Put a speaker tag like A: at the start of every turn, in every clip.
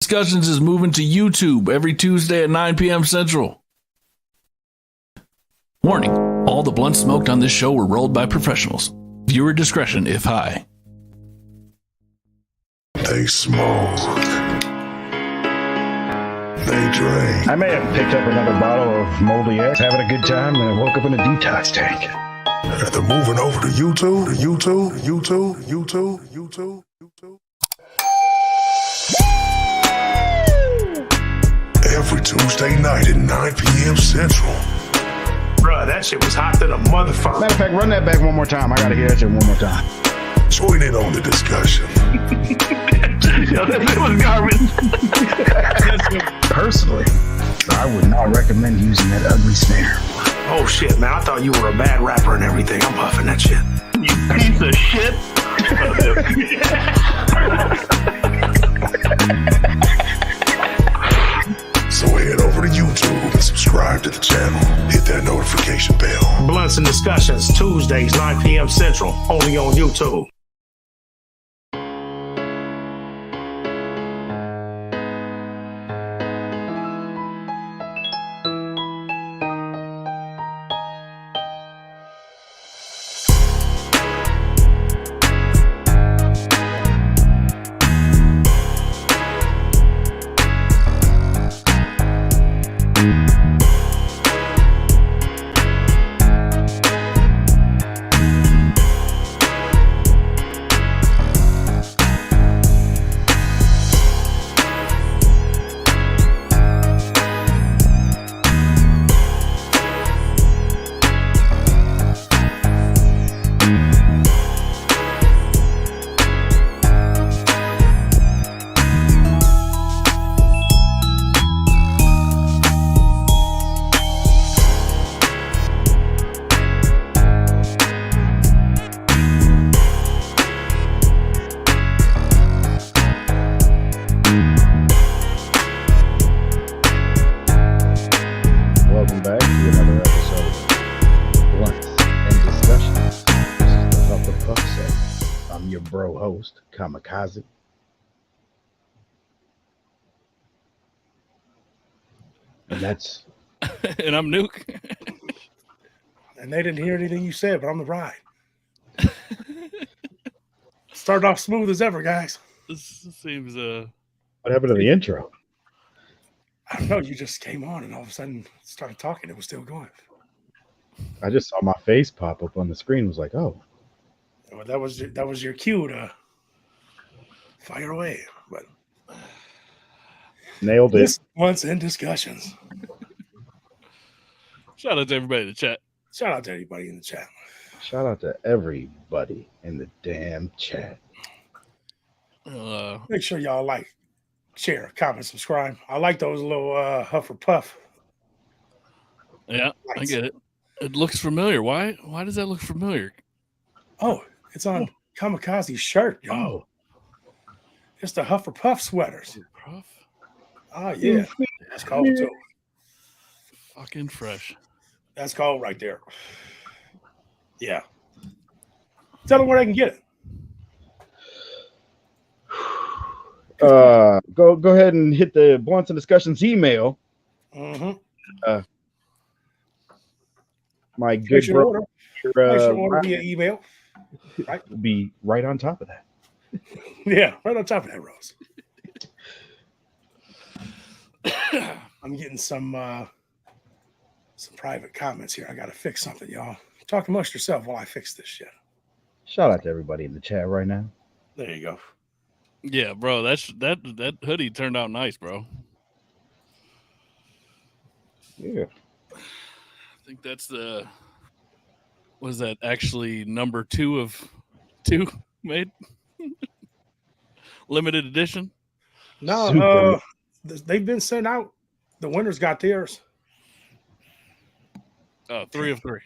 A: Discussions is moving to YouTube every Tuesday at 9 p.m. Central. Warning, all the blunts smoked on this show were rolled by professionals. Viewer discretion if high.
B: They smoke. They drink.
C: I may have picked up another bottle of moldy X, having a good time, and I woke up in a detox tank.
B: And they're moving over to YouTube. Every Tuesday night at 9 p.m. Central.
D: Bruh, that shit was hot than a motherfucker.
C: Matter of fact, run that back one more time. I gotta hear that shit one more time.
B: Join in on the discussion.
D: Yo, that shit was garbage.
C: Personally, I would not recommend using that ugly snare.
D: Oh shit, man, I thought you were a bad rapper and everything. I'm huffing that shit. You piece of shit.
B: So head over to YouTube and subscribe to the channel. Hit that notification bell.
D: Blunts and Discussions, Tuesdays, 9 p.m. Central, only on YouTube.
C: Welcome back to another episode of Blunts and Discussions. This is the Huff and Puff Set. I'm your bro host, Kamikaze. And that's...
A: And I'm Nuke.
E: And they didn't hear anything you said, but I'm the ride. Started off smooth as ever, guys.
A: This seems
C: What happened to the intro?
E: I don't know. You just came on and all of a sudden started talking. It was still going.
C: I just saw my face pop up on the screen. Was like, oh.
E: Well, that was your cue to fire away. But
C: Nailed it.
E: this Blunts and Discussions.
A: shout out to everybody in the chat.
E: Shout out to everybody in the chat.
C: Shout out to everybody in the damn chat.
E: Make sure y'all like, share, comment, subscribe. I like those little Huff or Puff.
A: Yeah, I get it. It looks familiar. Why does that look familiar?
E: Oh, it's on Kamikaze's shirt, yo.
C: Oh,
E: It's the Huff or Puff sweaters.
A: Puff?
E: Oh, yeah. That's cold, too.
A: Fucking fresh.
E: That's cold right there. Yeah. Tell them where they can get it.
C: Go ahead and hit the Blunts and Discussions email.
E: Mm-hmm.
C: My good
E: Your
C: bro
E: order. Place your order via email. Right?
C: will be right on top of that.
E: Yeah, right on top of that, Rose. I'm getting some private comments here. I got to fix something, y'all. Talk amongst yourself while I fix this shit.
C: Shout out to everybody in the chat right now.
E: There you go.
A: Yeah, bro. That hoodie turned out nice, bro.
C: Yeah.
A: I think that's was that actually number 2 of 2 made? Limited edition?
E: No, they've been sent out. The winners got theirs.
A: 3 of 3.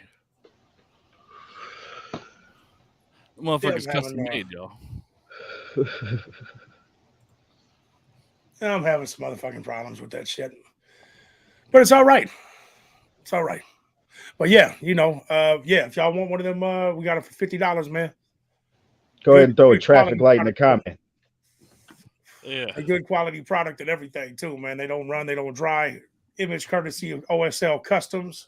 A: The motherfucker's custom made, y'all.
E: I'm having some motherfucking problems with that shit. But it's all right. It's all right. But yeah, if y'all want one of them, we got it for $50, man.
C: Go ahead and throw a traffic light in the comment.
A: Yeah.
E: A good quality product and everything too, man. They don't run, they don't dry. Image courtesy of OSL Customs.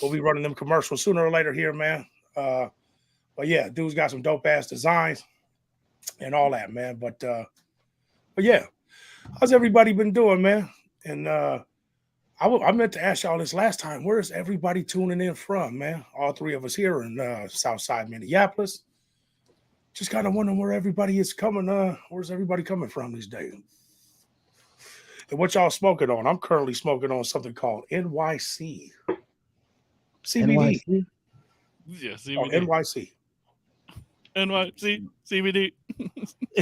E: We'll be running them commercials sooner or later here, man. But yeah, dude's got some dope ass designs and all that, man. But yeah, how's everybody been doing, man? And I meant to ask y'all this last time. Where is everybody tuning in from, man? All three of us here in Southside Minneapolis. Just kind of wondering where everybody is coming. Where's everybody coming from these days? And what y'all smoking on? I'm currently smoking on something called NYC. CBD.
C: NYC?
A: Yeah,
E: Oh,
A: CBD.
E: NYC.
A: NYC, CBD.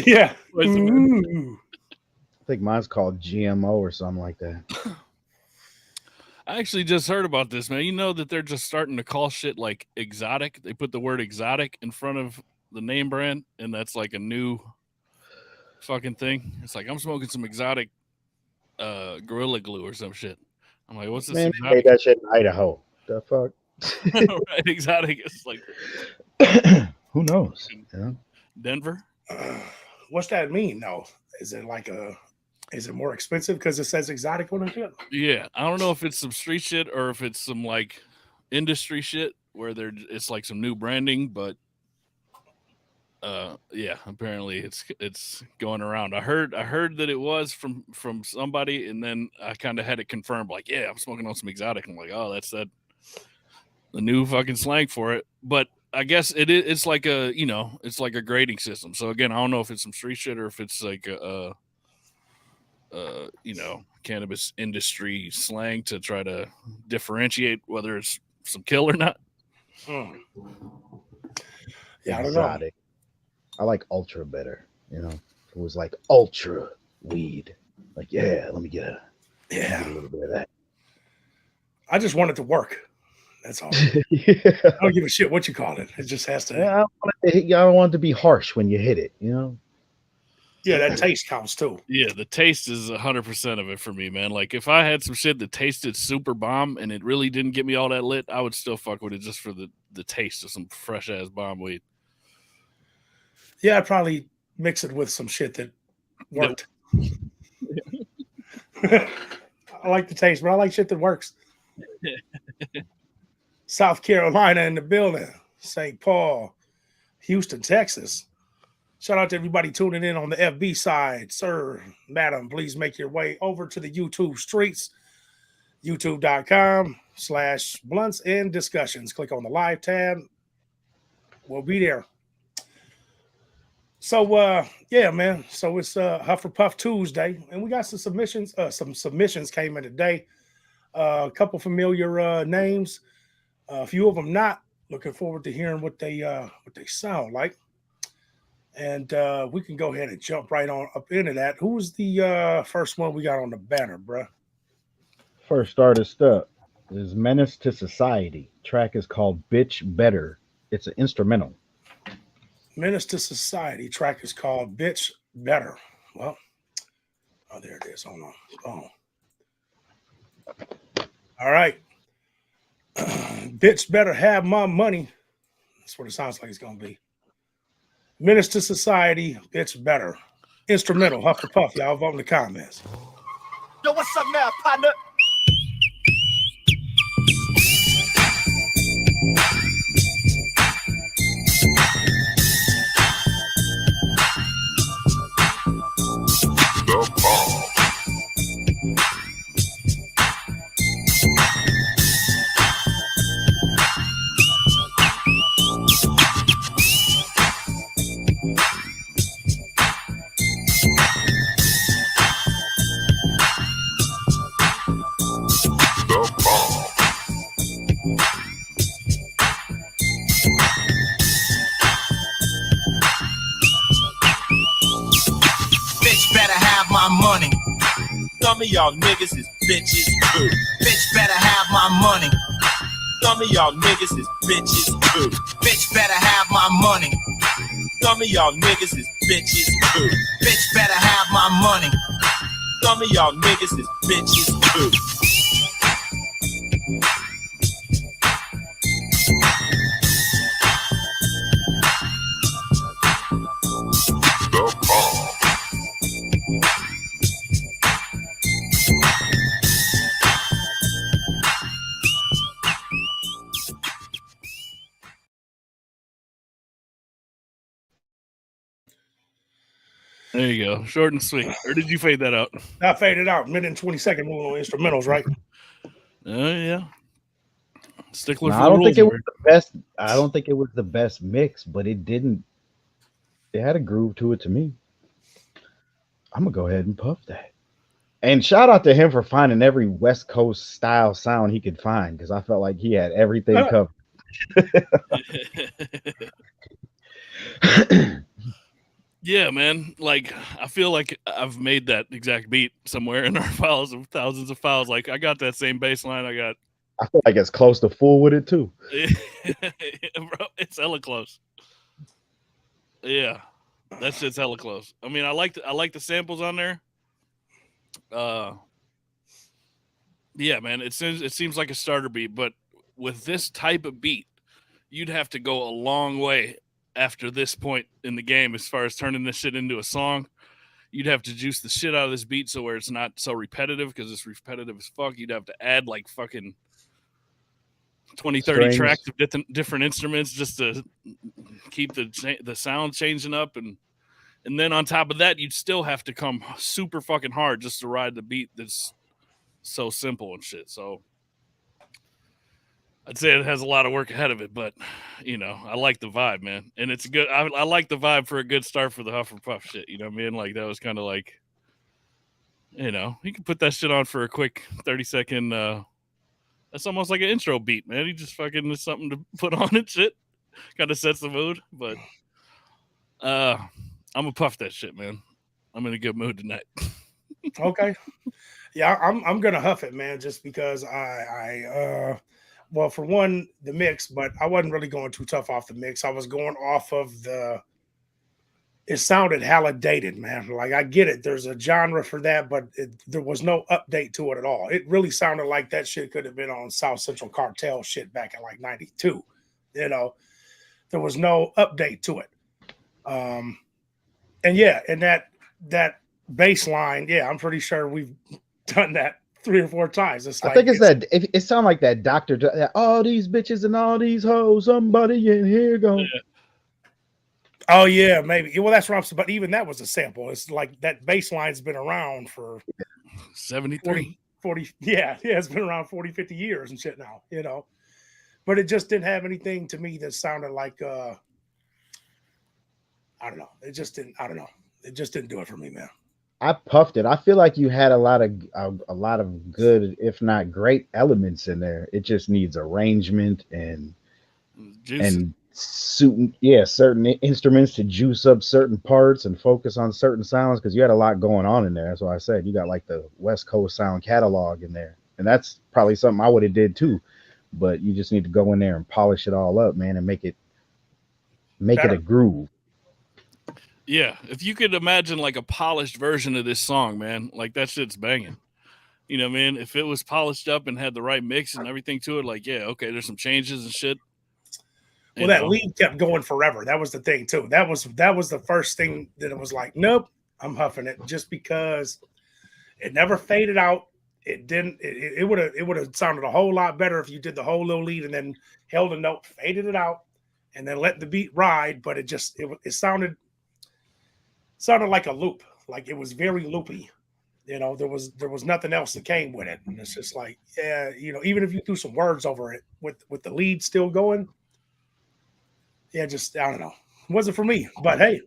E: Yeah.
A: What's the word?
E: Ooh.
C: I think mine's called GMO or something like that.
A: I actually just heard about this, man. You know that they're just starting to call shit like exotic. They put the word exotic in front of the name brand, and that's like a new fucking thing. It's like I'm smoking some exotic Gorilla Glue or some shit. I'm like, what's this?
C: Man, they made that shit in Idaho. The fuck?
A: Right, exotic. It's like
C: Who knows? Yeah.
A: Denver.
E: What's that mean, though? Is it like is it more expensive because it says exotic on it?
A: Yeah, I don't know if it's some street shit or if it's some like industry shit where it's like some new branding, but yeah, apparently it's going around. I heard that it was from somebody, and then I kind of had it confirmed, like, yeah, I'm smoking on some exotic. I'm like, oh, that's the new fucking slang for it. But I guess it's like it's like a grading system. So again, I don't know if it's some street shit or if it's like cannabis industry slang to try to differentiate whether it's some kill or not.
E: Yeah, I don't know.
C: I like ultra better. You know, it was like ultra weed. Like, yeah, let me get a little bit of that.
E: I just want it to work. That's all.
C: Yeah.
E: I don't give a shit what you call it. It just has to.
C: Yeah, I don't want it to be harsh when you hit it. You know.
E: Yeah, that taste counts too.
A: Yeah, the taste is 100% of it for me, man. Like if I had some shit that tasted super bomb and it really didn't get me all that lit, I would still fuck with it just for the taste of some fresh ass bomb weed.
E: Yeah, I'd probably mix it with some shit that worked. I like the taste, but I like shit that works. South Carolina in the building, St. Paul, Houston, Texas. Shout out to everybody tuning in on the FB side. Sir, madam, please make your way over to the YouTube streets, youtube.com/bluntsndiscussions. Click on the live tab. We'll be there. So, yeah, man. So it's Huff or Puff Tuesday, and we got some submissions. Some submissions came in today. A couple familiar names. A few of them not. Looking forward to hearing what they sound like. And we can go ahead and jump right on up into that. Who's the first one we got on the banner, bruh?
C: First artist up is Menace to Society. Track is called Bitch Better. It's an instrumental.
E: Menace to Society. Track is called Bitch Better. Well, oh, there it is. Hold on. Oh. All right. Bitch better have my money. That's what it sounds like it's going to be. Menace to Society, Bitch Better. Instrumental, Huff or Puff. Y'all vote in the comments.
F: Yo, what's up now, partner?
B: The bomb.
F: Money. Some of y'all niggas is bitches too. Bitch better have my money. Some of y'all niggas is bitches too. Bitch better have my money. Some of y'all niggas is bitches too. Bitch better have my money. Some of y'all niggas is bitches too.
B: The bomb.
A: There you go. Short and sweet. Or did you fade that out?
E: I faded out. Minute and 20 second rule on instrumentals, right?
A: Yeah. Stickler
C: No,
A: for
C: I
A: the
C: don't
A: rules.
C: think it was the best. I don't think it was the best mix, but it didn't. It had a groove to it to me. I'm gonna go ahead and puff that. And shout out to him for finding every West Coast style sound he could find, because I felt like he had everything covered.
A: Yeah, man. Like, I feel like I've made that exact beat somewhere in our files of thousands of files. Like, I got that same bass line.
C: I feel like it's close to full with it too.
A: Bro, it's hella close. Yeah, that shit's hella close. I mean, I like the samples on there. Yeah, man. It seems like a starter beat, but with this type of beat, you'd have to go a long way after this point in the game as far as turning this shit into a song. You'd have to juice the shit out of this beat so where it's not so repetitive, because it's repetitive as fuck. You'd have to add like fucking 20, 30 tracks of different instruments just to keep the sound changing up, and then on top of that, you'd still have to come super fucking hard just to ride the beat that's so simple and shit. So I'd say it has a lot of work ahead of it, but you know, I like the vibe, man, and it's good. I like the vibe for a good start for the Huff and Puff shit. You know what I mean? Like, that was kind of like, you know, you can put that shit on for a quick 30-second. That's almost like an intro beat, man. You just fucking is something to put on and shit. Kind of sets the mood, but I'm gonna puff that shit, man. I'm in a good mood tonight.
E: Okay. Yeah, I'm gonna huff it, man, just because well, for one, the mix, but I wasn't really going too tough off the mix. I was going off of it sounded hella dated, man. Like, I get it. There's a genre for that, but there was no update to it at all. It really sounded like that shit could have been on South Central Cartel shit back in like 92. You know, there was no update to it. And yeah, and that bass line, yeah, I'm pretty sure we've done that 3 or 4 times. It's like,
C: I think it sounds like that doctor. All these bitches and all these hoes, somebody in here go.
A: Yeah.
E: Oh yeah, maybe. Well, that's what I'm saying. But even that was a sample. It's like that bass line's been around for
A: 73.
E: 40. Yeah, it's been around 40, 50 years and shit now, you know. But it just didn't have anything to me that sounded like I don't know. It just didn't do it for me, man.
C: I puffed it. I feel like you had a lot of good, if not great, elements in there. It just needs arrangement and certain instruments to juice up certain parts and focus on certain sounds, because you had a lot going on in there. That's why I said you got like the West Coast sound catalog in there, and that's probably something I would have did too. But you just need to go in there and polish it all up, man, and make it a groove.
A: Yeah, if you could imagine like a polished version of this song, man, like that shit's banging. You know what I mean? If it was polished up and had the right mix and everything to it, like, yeah, okay, there's some changes and shit.
E: Well, that lead kept going forever. That was the thing too. That was the first thing that it was like, nope, I'm huffing it, just because it never faded out. It didn't. It would have sounded a whole lot better if you did the whole little lead and then held a note, faded it out, and then let the beat ride. But it sounded like a loop. Like, it was very loopy. You know, there was nothing else that came with it, and it's just like, yeah, you know, even if you threw some words over it with the lead still going. Yeah, just, I don't know. It wasn't for me, but hey,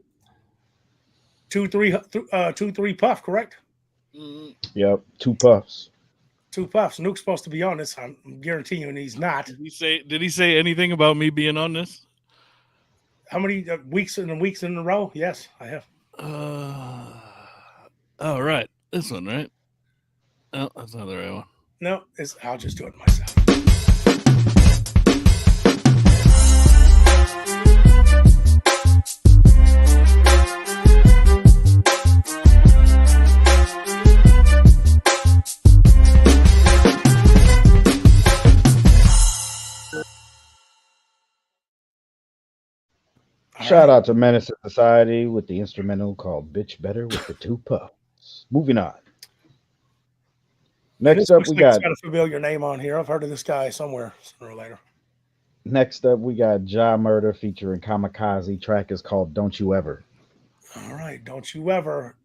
E: 2-3 puff, correct?
C: Yep, 2 puffs.
E: 2 puffs. Nuke's supposed to be on this. I'm guaranteeing he's not.
A: Did he say anything about me being on this?
E: How many weeks in a row? Yes, I have.
A: Oh, right. This one, right? Oh, that's not the right one.
E: No, I'll just do it myself.
C: Shout out to Menace to Society with the instrumental called Bitch Better with the 2 puffs. Moving on. Next up, we got
E: a familiar name on here. I've heard of this guy somewhere sooner or later.
C: Next up, we got Ja Murder featuring Kamikaze. Track is called Don't You Ever.
E: All right, don't you ever.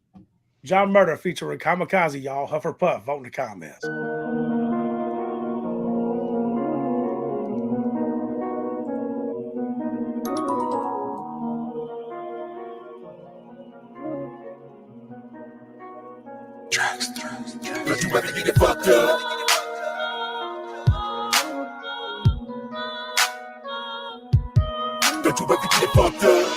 E: John Murder featuring Kamikaze, y'all. Huff or Puff, vote in the comments.
B: Don't you ever get it fucked up. Don't you ever get it fucked up.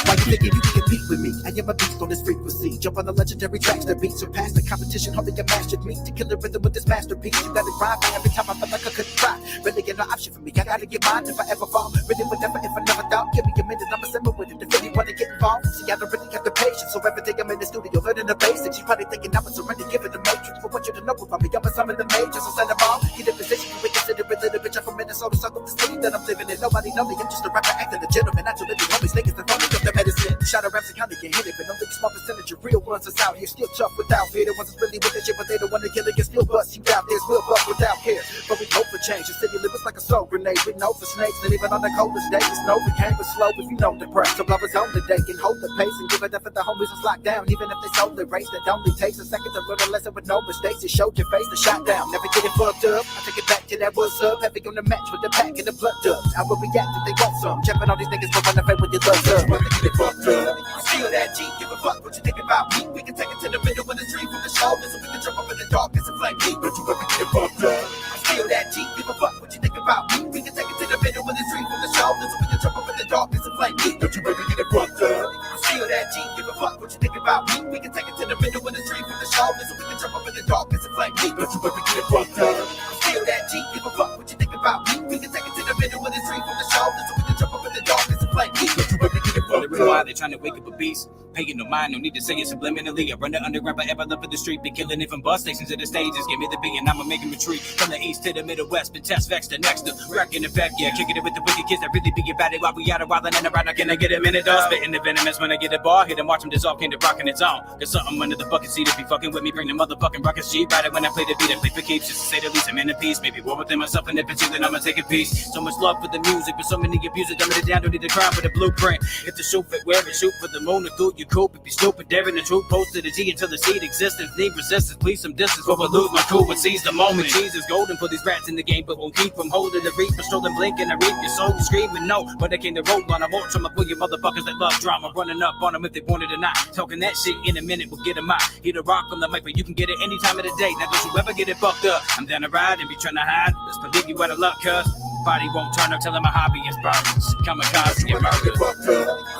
G: Why you thinking you can compete with me? I am a beast on this frequency. Jump on the legendary tracks that beat surpass the competition. Hoping you mastered me to kill the rhythm with this masterpiece. You gotta grind me every time I feel like I couldn't try. Really get no option for me. I gotta get mine if I ever fall. Really would never if I never thought. Give me a minute, I'ma simmer with it. If really wanna get involved, see I don't really have the patience. So every day I'm in the studio learning the basics. You probably thinking I'm a surrender, giving the matrix. But want you to know about me, I'm a summon the majors. So send them all. Get in position, you would consider it little bitch. I'm from Minnesota, so the city that I'm living in. Nobody know me, I'm just a rapper acting a gentleman. Not too many homies, niggas that phony up their medicine. Shout out raps and kinda get hit it, but don't think a small percentage of real ones that's out here. Still tough without fear. The ones that's really with the shit, but they don't wanna kill it. Can still bust you out. There's real buck without care. But we hope for change. The city lives like a soul grenade. We know for snakes, and even on the coldest days, it's no we came with slow if you know the press. So blow his own today, can hold the pace and give it up for the homies that's locked down. Even if they sold the race, that only takes a second to learn a lesson with no mistakes. It showed your face, the shot down. Never get it fucked up. I take it back to that what's up. Heavy on the match with the pack and the blood dubs. I will react if they want some. Jumping all these niggas for running away with your love up.
B: Get it fucked up.
G: Feel that G, give a fuck what you think about me. We can take it to the middle of the tree from the shoulders, so we can jump up in the darkness and flame deep.
B: Don't you ever get it fucked up.
G: Feel that G, give a fuck what you think about me. We can take it to the middle of the tree from the shoulders, so we can jump up in the darkness and flame deep.
B: Don't you ever get it fucked up.
G: Feel that G, give a fuck what you think about me. We can take it to the middle of the tree from the shoulders, so we can jump up in the darkness and flame deep.
B: Don't you ever get it fucked up.
G: Feel that G, give a fuck what you think about me. We can take it to the middle of the tree from the shoulders, so we can jump up in the darkness and flame deep.
B: Don't you ever get it fucked
H: Why
B: up.
H: they trying to wake up a beast? Paying no mind, no need to say it subliminally. I run the underground, but ever love for the street. Be killing it from bus stations to the stages. Give me the beat and I'ma make him retreat. From the east to the middle west, been test vexed the next to wrecking effect. Yeah, kicking it with the wicked kids that really be about it while we out of wildin' and around. Can I get a minute dog? Spitting the venomous when I get a bar. Hit him, watch him dissolve, came to rockin' its own. Cause something under the bucket seat if you fucking with me. Bring the motherfucking rockets G. Ride it when I play the beat and play for keeps. Just to say the least, I'm in a piece. Maybe war within myself and if it's you, then I'ma take a piece. So much love for the music, but so many abusers dumb it down. Don't need to cry for the blueprint. If the shoe fit, wear it. Shoot for the moon, or through you coop. If you stupid, daring the truth, post to the G until the seed existence. Need resistance, please some distance. But we'll lose my cool and seize the moment. Cheese is golden for these rats in the game, but won't keep from holding the reap. But strolling, blinking, I reap your soul screaming no. But I came to roll on. I won't try for you motherfuckers that love drama. Running up on them if they want it or not. Talking that shit in a minute, we'll get them out. Hit a rock on the mic, but you can get it any time of the day. Now don't you ever get it fucked up. I'm down to ride and be trying to hide. Let's believe you out of luck, cuz body won't turn up, tell him my hobby is burns. Kamikaze, get murdered.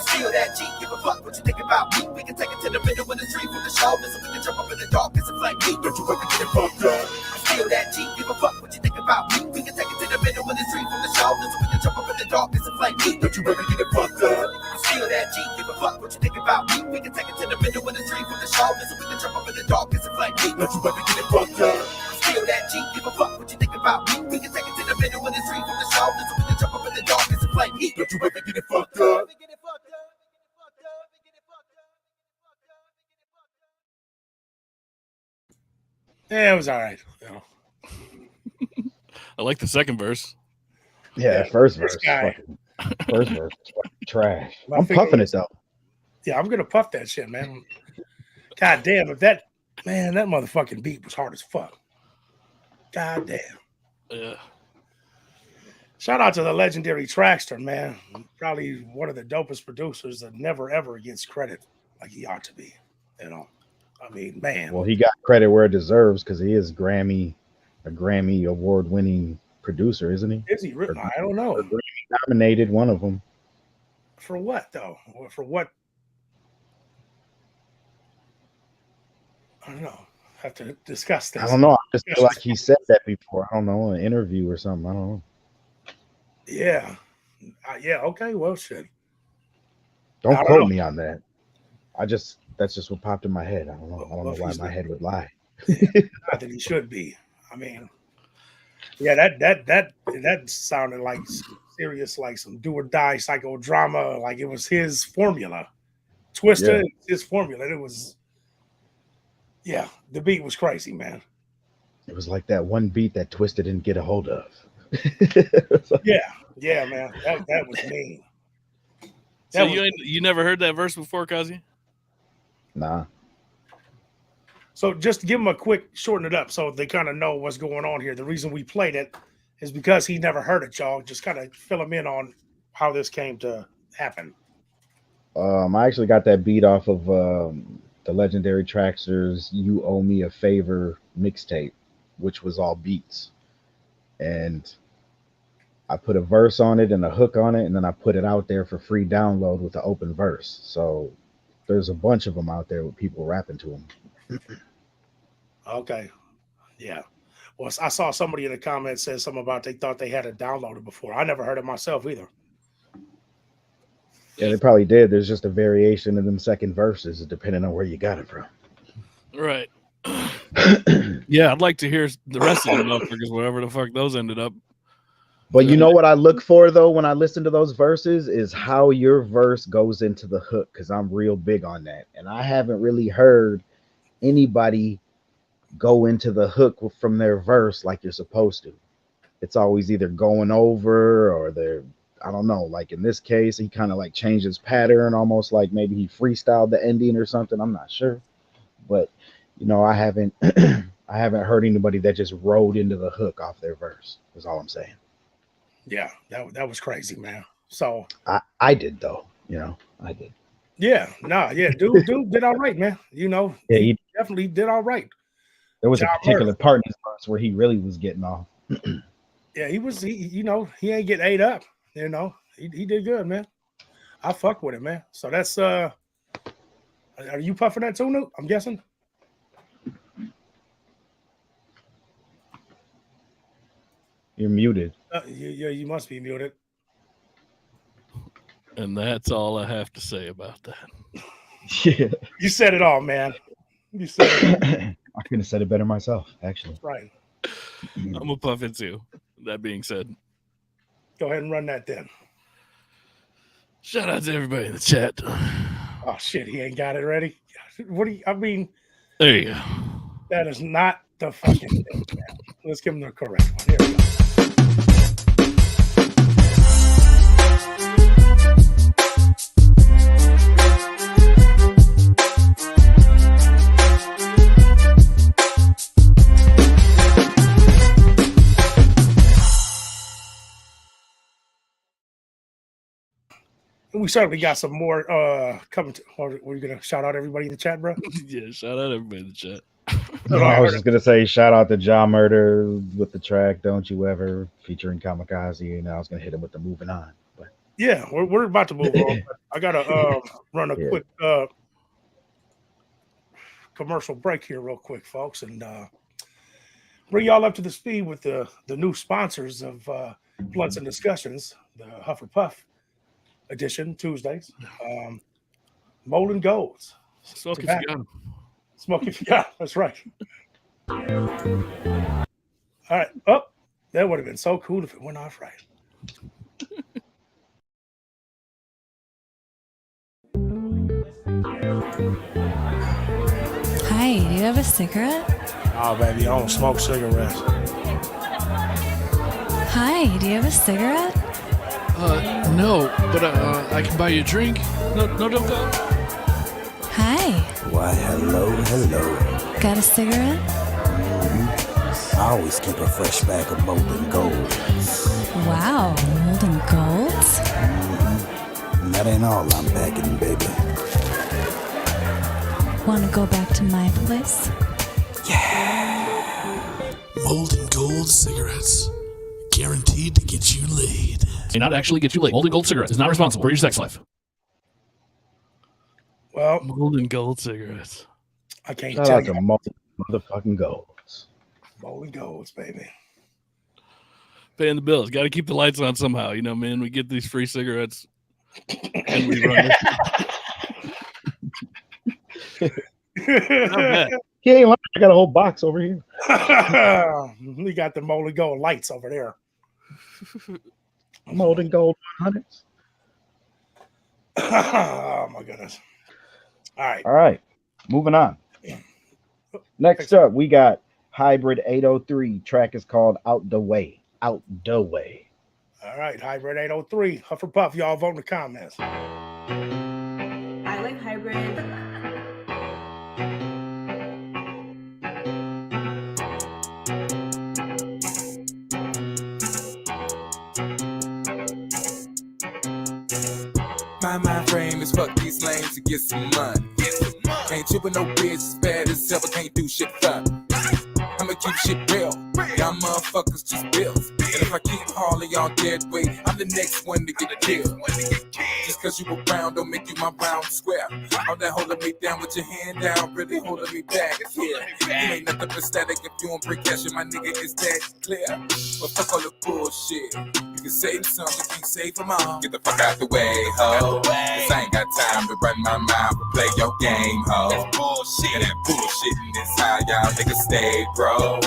G: Feel that G, give a fuck what you think about me. We can take it to the middle of the tree from the shoulders, so we can jump up in the darkness and flame deep.
B: Don't you ever get it fucked up.
G: Feel that G, give a fuck what you think about me. We can take it to the middle of the tree from the shoulders, so we can jump up in the darkness and flame deep.
B: Don't you ever get it fucked up.
G: Feel that G, give a fuck what you think about me. We can take it to the middle of the tree from the shoulders, so we can jump up in the darkness and flame deep.
B: Don't you ever get it fucked up.
G: Feel that G, give a fuck what you think about me. We can take it to the middle of the tree from the shoulders, so we can jump up in the darkness and flame deep.
B: Don't you ever get it fucked up.
E: Yeah, it was all right. You know.
A: I like the second verse.
C: Yeah, that first
E: this
C: verse.
E: guy.
C: First verse is fucking trash.
E: My
C: I'm
E: finger
C: puffing it
E: is-
C: though.
E: Yeah, I'm gonna puff that shit, man. God damn, if that motherfucking beat was hard as fuck. God damn.
A: Yeah.
E: Shout out to the legendary Trackster, man. Probably one of the dopest producers that never ever gets credit like he ought to be. You know, I mean, man.
C: Well, he got credit where it deserves because he is a Grammy award-winning producer, isn't he?
E: Is he written? I don't know.
C: Or Grammy nominated, one of them.
E: For what though? Or for what? I don't know. Have to discuss this.
C: I don't know. I just feel like he said that before. I don't know, an interview or something. I don't know.
E: Yeah. Yeah. Okay. Well, shit.
C: Don't
E: I don't
C: quote
E: know.
C: me on that. That's just what popped in my head. I don't know. I don't
E: Well,
C: know
E: if
C: why
E: he's
C: my
E: not-
C: head would lie.
E: Not that he should be. I mean, yeah, that sounded like serious, like some do or die psychodrama. Like it was his formula. Twister, his formula. It was, yeah, the beat was crazy, man.
C: It was like that one beat that Twisted didn't get a hold of.
E: Yeah, Yeah, man, that was mean.
A: So you never heard that verse before, Kazi?
C: Nah.
E: So just to give them a quick shorten it up so they kind of know what's going on here. The reason we played it is because he never heard it, y'all. Just kind of fill him in on how this came to happen.
C: I actually got that beat off of the legendary Traxxer's "You Owe Me a Favor" mixtape, which was all beats, and I put a verse on it and a hook on it, and then I put it out there for free download with the open verse. So there's a bunch of them out there with people rapping to them.
E: Okay, yeah. Well, I saw somebody in the comments said something about they thought they had it downloaded before. I never heard it myself either.
C: Yeah, they probably did. There's just a variation in them second verses depending on where you got it from.
A: Right. Yeah, I'd like to hear the rest of the motherfuckers, whatever the fuck those ended up.
C: But you know what I look for though when I listen to those verses is how your verse goes into the hook, because I'm real big on that. And I haven't really heard anybody go into the hook from their verse like you're supposed to. It's always either going over or they're, I don't know, like in this case, he kind of like changed his pattern, almost like maybe he freestyled the ending or something. I'm not sure. But you know, I haven't I haven't heard anybody that just rode into the hook off their verse, is all I'm saying.
E: Yeah, that was crazy, man. So
C: I did though, you know, I did.
E: Yeah, dude did all right, man. You know,
C: Yeah,
E: he definitely did all right.
C: There was
E: John
C: a particular
E: Murray.
C: part in his verse where he really was getting off.
E: Yeah, he he ain't getting ate up, you know. He did good, man. I fuck with it, man. So that's are you puffing that too, Nuke? I'm guessing.
C: You're muted.
E: You must be muted.
A: And that's all I have to say about that.
C: Yeah.
E: You said it all, man. You said it.
C: I couldn't have said it better myself, actually.
E: Right.
A: I'm gonna puff it too. That being said,
E: go ahead and run that then.
A: Shout out to everybody in the chat.
E: Oh shit, he ain't got it ready. What do you? I mean,
A: there you go.
E: That is not the fucking thing, man. Let's give him the correct one. Here we go. We certainly got some more coming to. Or were you gonna shout out everybody in the chat, bro?
A: Yeah, shout out everybody in the chat.
C: No, I was just gonna say shout out to John Murder with the track "Don't You Ever" featuring Kamikaze, and I was gonna hit him with the "Moving On." But
E: yeah, we're about to move on. I gotta run a quick commercial break here, real quick, folks, and bring y'all up to the speed with the new sponsors of Blunts and Discussions, the Huff and Puff edition Tuesdays. Molten Golds.
A: Smoke if you got 'em.
E: Smoke if you got 'em. That's right. All right. Oh, that would have been so cool if it went off right.
I: Hi, do you have a cigarette?
E: Oh, baby, I don't smoke cigarettes.
I: Hi, do you have a cigarette?
A: No, but I can buy you a drink. No, don't go.
I: Hi.
J: Why, hello.
I: Got a cigarette?
J: I always keep a fresh bag of molten gold.
I: Wow, molten golds?
J: And that ain't all I'm packing, baby.
I: Want to go back to my place?
J: Yeah.
B: Molten Gold cigarettes. Guaranteed to get you laid.
A: May not actually get you laid. Molten Gold cigarettes is not responsible for your sex life.
E: Well,
A: Molten Gold cigarettes.
E: I can't
C: shout
E: tell
C: out to Molten motherfucking Golds.
E: Molten Golds, baby.
A: Paying the bills. Got to keep the lights on somehow. You know, man, we get these free cigarettes and we run it.
C: He ain't lying. I got a whole box over here.
E: We got the Molten Gold lights over there.
C: Molten Gold 100s.
E: Oh my goodness. All
C: right. Moving on. Next up, we got Hybrid 803. Track is called Out the Way. Out the Way.
E: All right, Hybrid 803, Huff or Puff. Y'all vote in the comments.
K: I like Hybrid.
L: My mind frame is fuck these lanes to get some money. Ain't tripping no bitch as bad as ever, can't do shit fun. I'ma keep shit real. Y'all motherfuckers just bills. And if I keep hauling y'all dead weight, I'm the next one to get killed. Just cause you around don't make you my round square. All that holding me down with your hand down, really holding me back. Yeah, you ain't nothing but static if you don't bring cash, and my nigga is that clear. But fuck all the bullshit. You can save some, you can't save them all. Get the fuck out the way, ho. Cause I ain't got time to run my mouth or play your game, ho. That's bullshit. And that bullshitting is how y'all niggas stay, bro.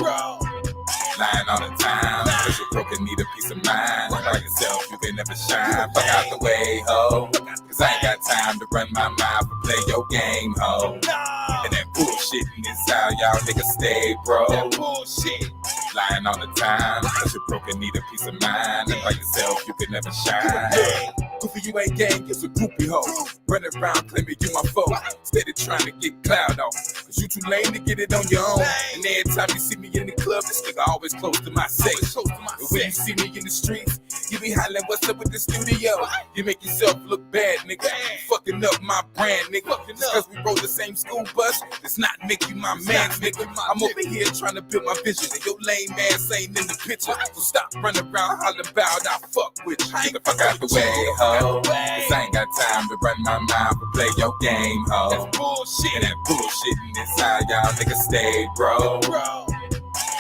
L: Lying all the time, cause you're broke and need a peace of mind. By yourself, you can never shine. Fuck out the way, ho. Cause I ain't got time to run my mouth or play your game, ho. And that bullshitting is how y'all niggas stay, bro. That bullshit. Lying all the time, cause you're broke and need a peace of mind. And by yourself, you can never shine. Goofy, you ain't gang, it's a groupie hoe. Running around claiming you my foe. Steady trying to get cloud off. Cause you too lame to get it on your own. And every time you see me in the club, this nigga always close to my safe. And when you see me in the streets, you be hollering, what's up with the studio? You make yourself look bad, nigga. You fucking up my brand, nigga. Just cause we rode the same school bus, does not make you my man, nigga. I'm over here trying to build my vision, and your lame ass ain't in the picture. So stop running around hollering about I fuck with you. Get the fuck out the way, ho. Cause I ain't got time to run my mouth or play your game, ho. That's bullshit. And that bullshitting is how y'all niggas stay, bro.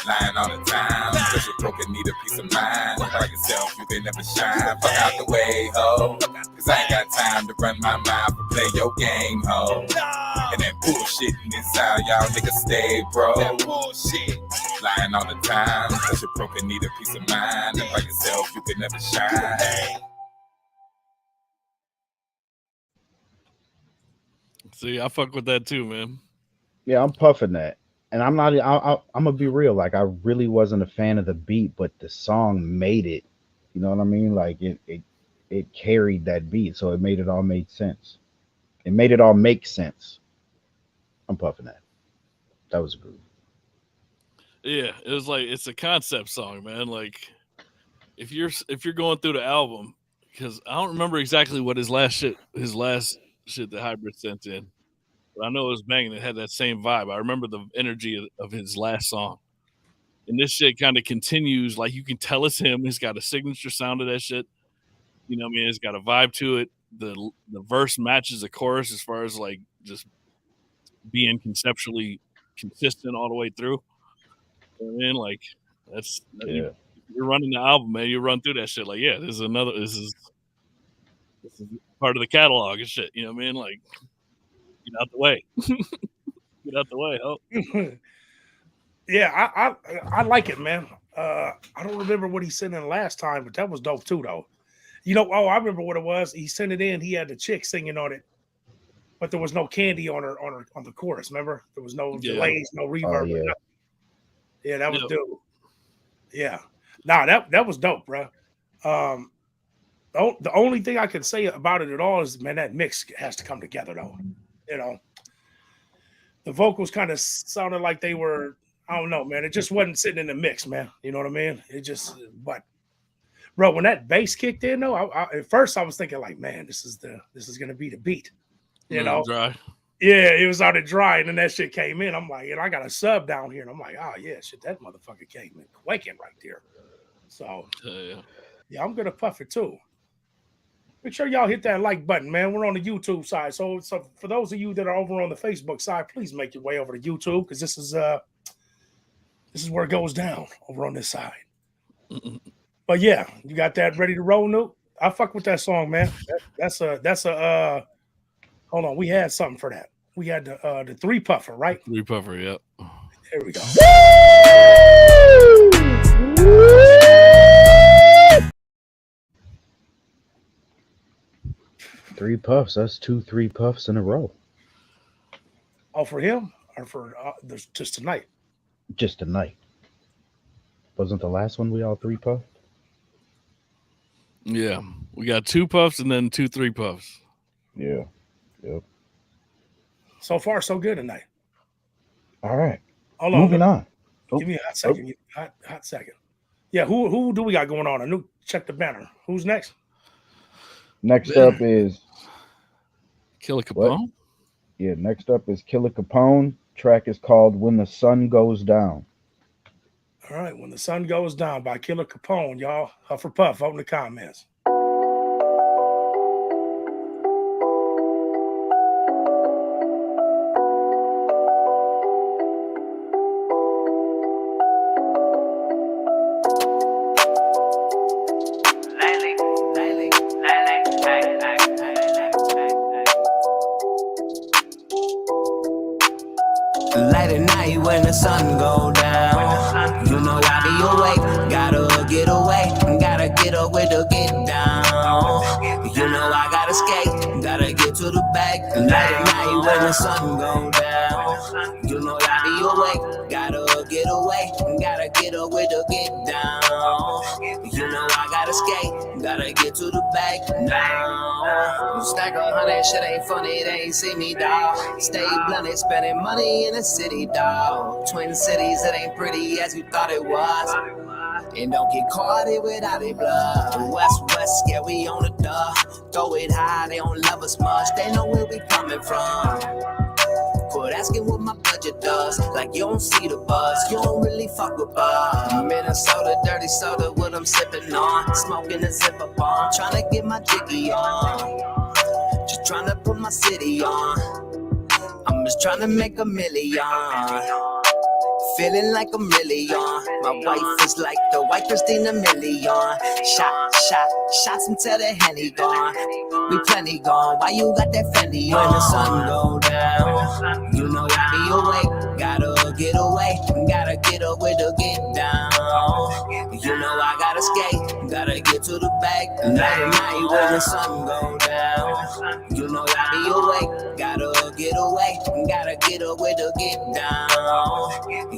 L: Lying all the time, cause you're broke and need a peace of mind. By yourself, you can never shine. Fuck out the way, ho. Cause I ain't got time to run my mouth or play your game, ho. And that bullshitting is how y'all niggas stay, bro. That bullshit. Lying all the time, cause you're broke and need a peace of mind. And by yourself, you can never shine.
A: See, I fuck with that too, man.
C: Yeah, I'm puffing that. And I'm not. I'm gonna be real. Like, I really wasn't a fan of the beat, but the song made it. You know what I mean? Like, it carried that beat, so it made it all make sense. It made it all make sense. I'm puffing that. That was a groove.
A: Yeah, it was like it's a concept song, man. Like if you're going through the album, because I don't remember exactly what his last shit that Hybrid sent in. But I know it was banging. It had that same vibe. I remember the energy of his last song. And this shit kind of continues. Like, you can tell it's him. He's got a signature sound of that shit. You know what I mean? It's got a vibe to it. The verse matches the chorus as far as, like, just being conceptually consistent all the way through. You know what I mean? Like,
C: Yeah.
A: you're running the album, man. You run through that shit. Like, yeah, this is part of the catalog and shit. You know what I mean? Like, get out the way. Get out the way. Oh.
E: Yeah, I like it, man. I don't remember what he sent in last time, but that was dope too, though. You know, I remember what it was. He sent it in. He had the chick singing on it, but there was no candy on the chorus. Remember, there was no delays, no reverb.
C: Oh,
E: yeah, that was dope. Yeah, nah, that was dope, bro. The only thing I can say about it at all is, man, that mix has to come together, though. You know, the vocals kind of sounded like they were. I don't know, man. It just wasn't sitting in the mix, man. You know what I mean? It just, but, bro, when that bass kicked in, though, at first I was thinking, like, man, this is gonna be the beat. You know,
A: dry.
E: Yeah, it was out of dry, and then that shit came in. I'm like, and I got a sub down here, and I'm like, oh yeah, shit, that motherfucker came in quaking right there. So yeah, I'm gonna puff it too. Make sure y'all hit that like button, man. We're on the YouTube side, so for those of you that are over on the Facebook side, please make your way over to YouTube, because this is where it goes down over on this side. But yeah, you got that ready to roll, Nuke? I fuck with that song, man. That's a hold on, we had something for that. We had the 3 puffer, right?
A: 3 puffer, yep.
E: There we go.
C: Three puffs. That's 2 3 puffs in a row.
E: Oh, for him or for just tonight?
C: Just tonight. Wasn't the last one we all 3 puffed?
A: Yeah, we got 2 puffs and then 2 3 puffs.
C: Yeah. Yep.
E: So far, so good tonight.
C: All right.
E: Hold on.
C: Moving on.
E: Give me a hot second. Hot second. Yeah, who do we got going on? I knew check the banner. Who's next?
C: Next up is
A: Killer Capone.
C: What? Yeah, next up is Killer Capone. Track is called When the Sun Goes Down.
E: All right, When the Sun Goes Down by Killer Capone, y'all. Huff or Puff, vote in the comments.
H: Late at night when the sun go down, you know I be awake, gotta get away, gotta get away to get down. You know I gotta skate, gotta get to the back. Late at night when the sun go down, you know I be awake, gotta get away, gotta get away to get down. You know I gotta skate, gotta get to the back now. Stack 100, shit ain't funny, they ain't see me, dawg. Stay blunted, spending money in the city, dawg. Twin cities, it ain't pretty as you thought it was. And don't get caught in without it blood. West, yeah, we on the dub. Throw it high, they don't love us much. They know where we coming from. Quit asking what my budget does. Like you don't see the buzz. You don't really fuck with buzz. Minnesota, dirty soda, what I'm sipping on. Smoking a zipper bomb. Trying to get my jiggy on. Just trying to put my city on. I'm just trying to make $1 million. Feeling like $1 million. My wife is like the white Christina Milian. Shots until the Henny gone. We plenty gone. Why you got that Fendi on? When the sun go down, you know I be awake. Gotta get away. Gotta get away to get down. You know I gotta skate. Gotta get to the back. Late at night when the sun go down, you know I be awake. Gotta get away. Gotta get away to get down.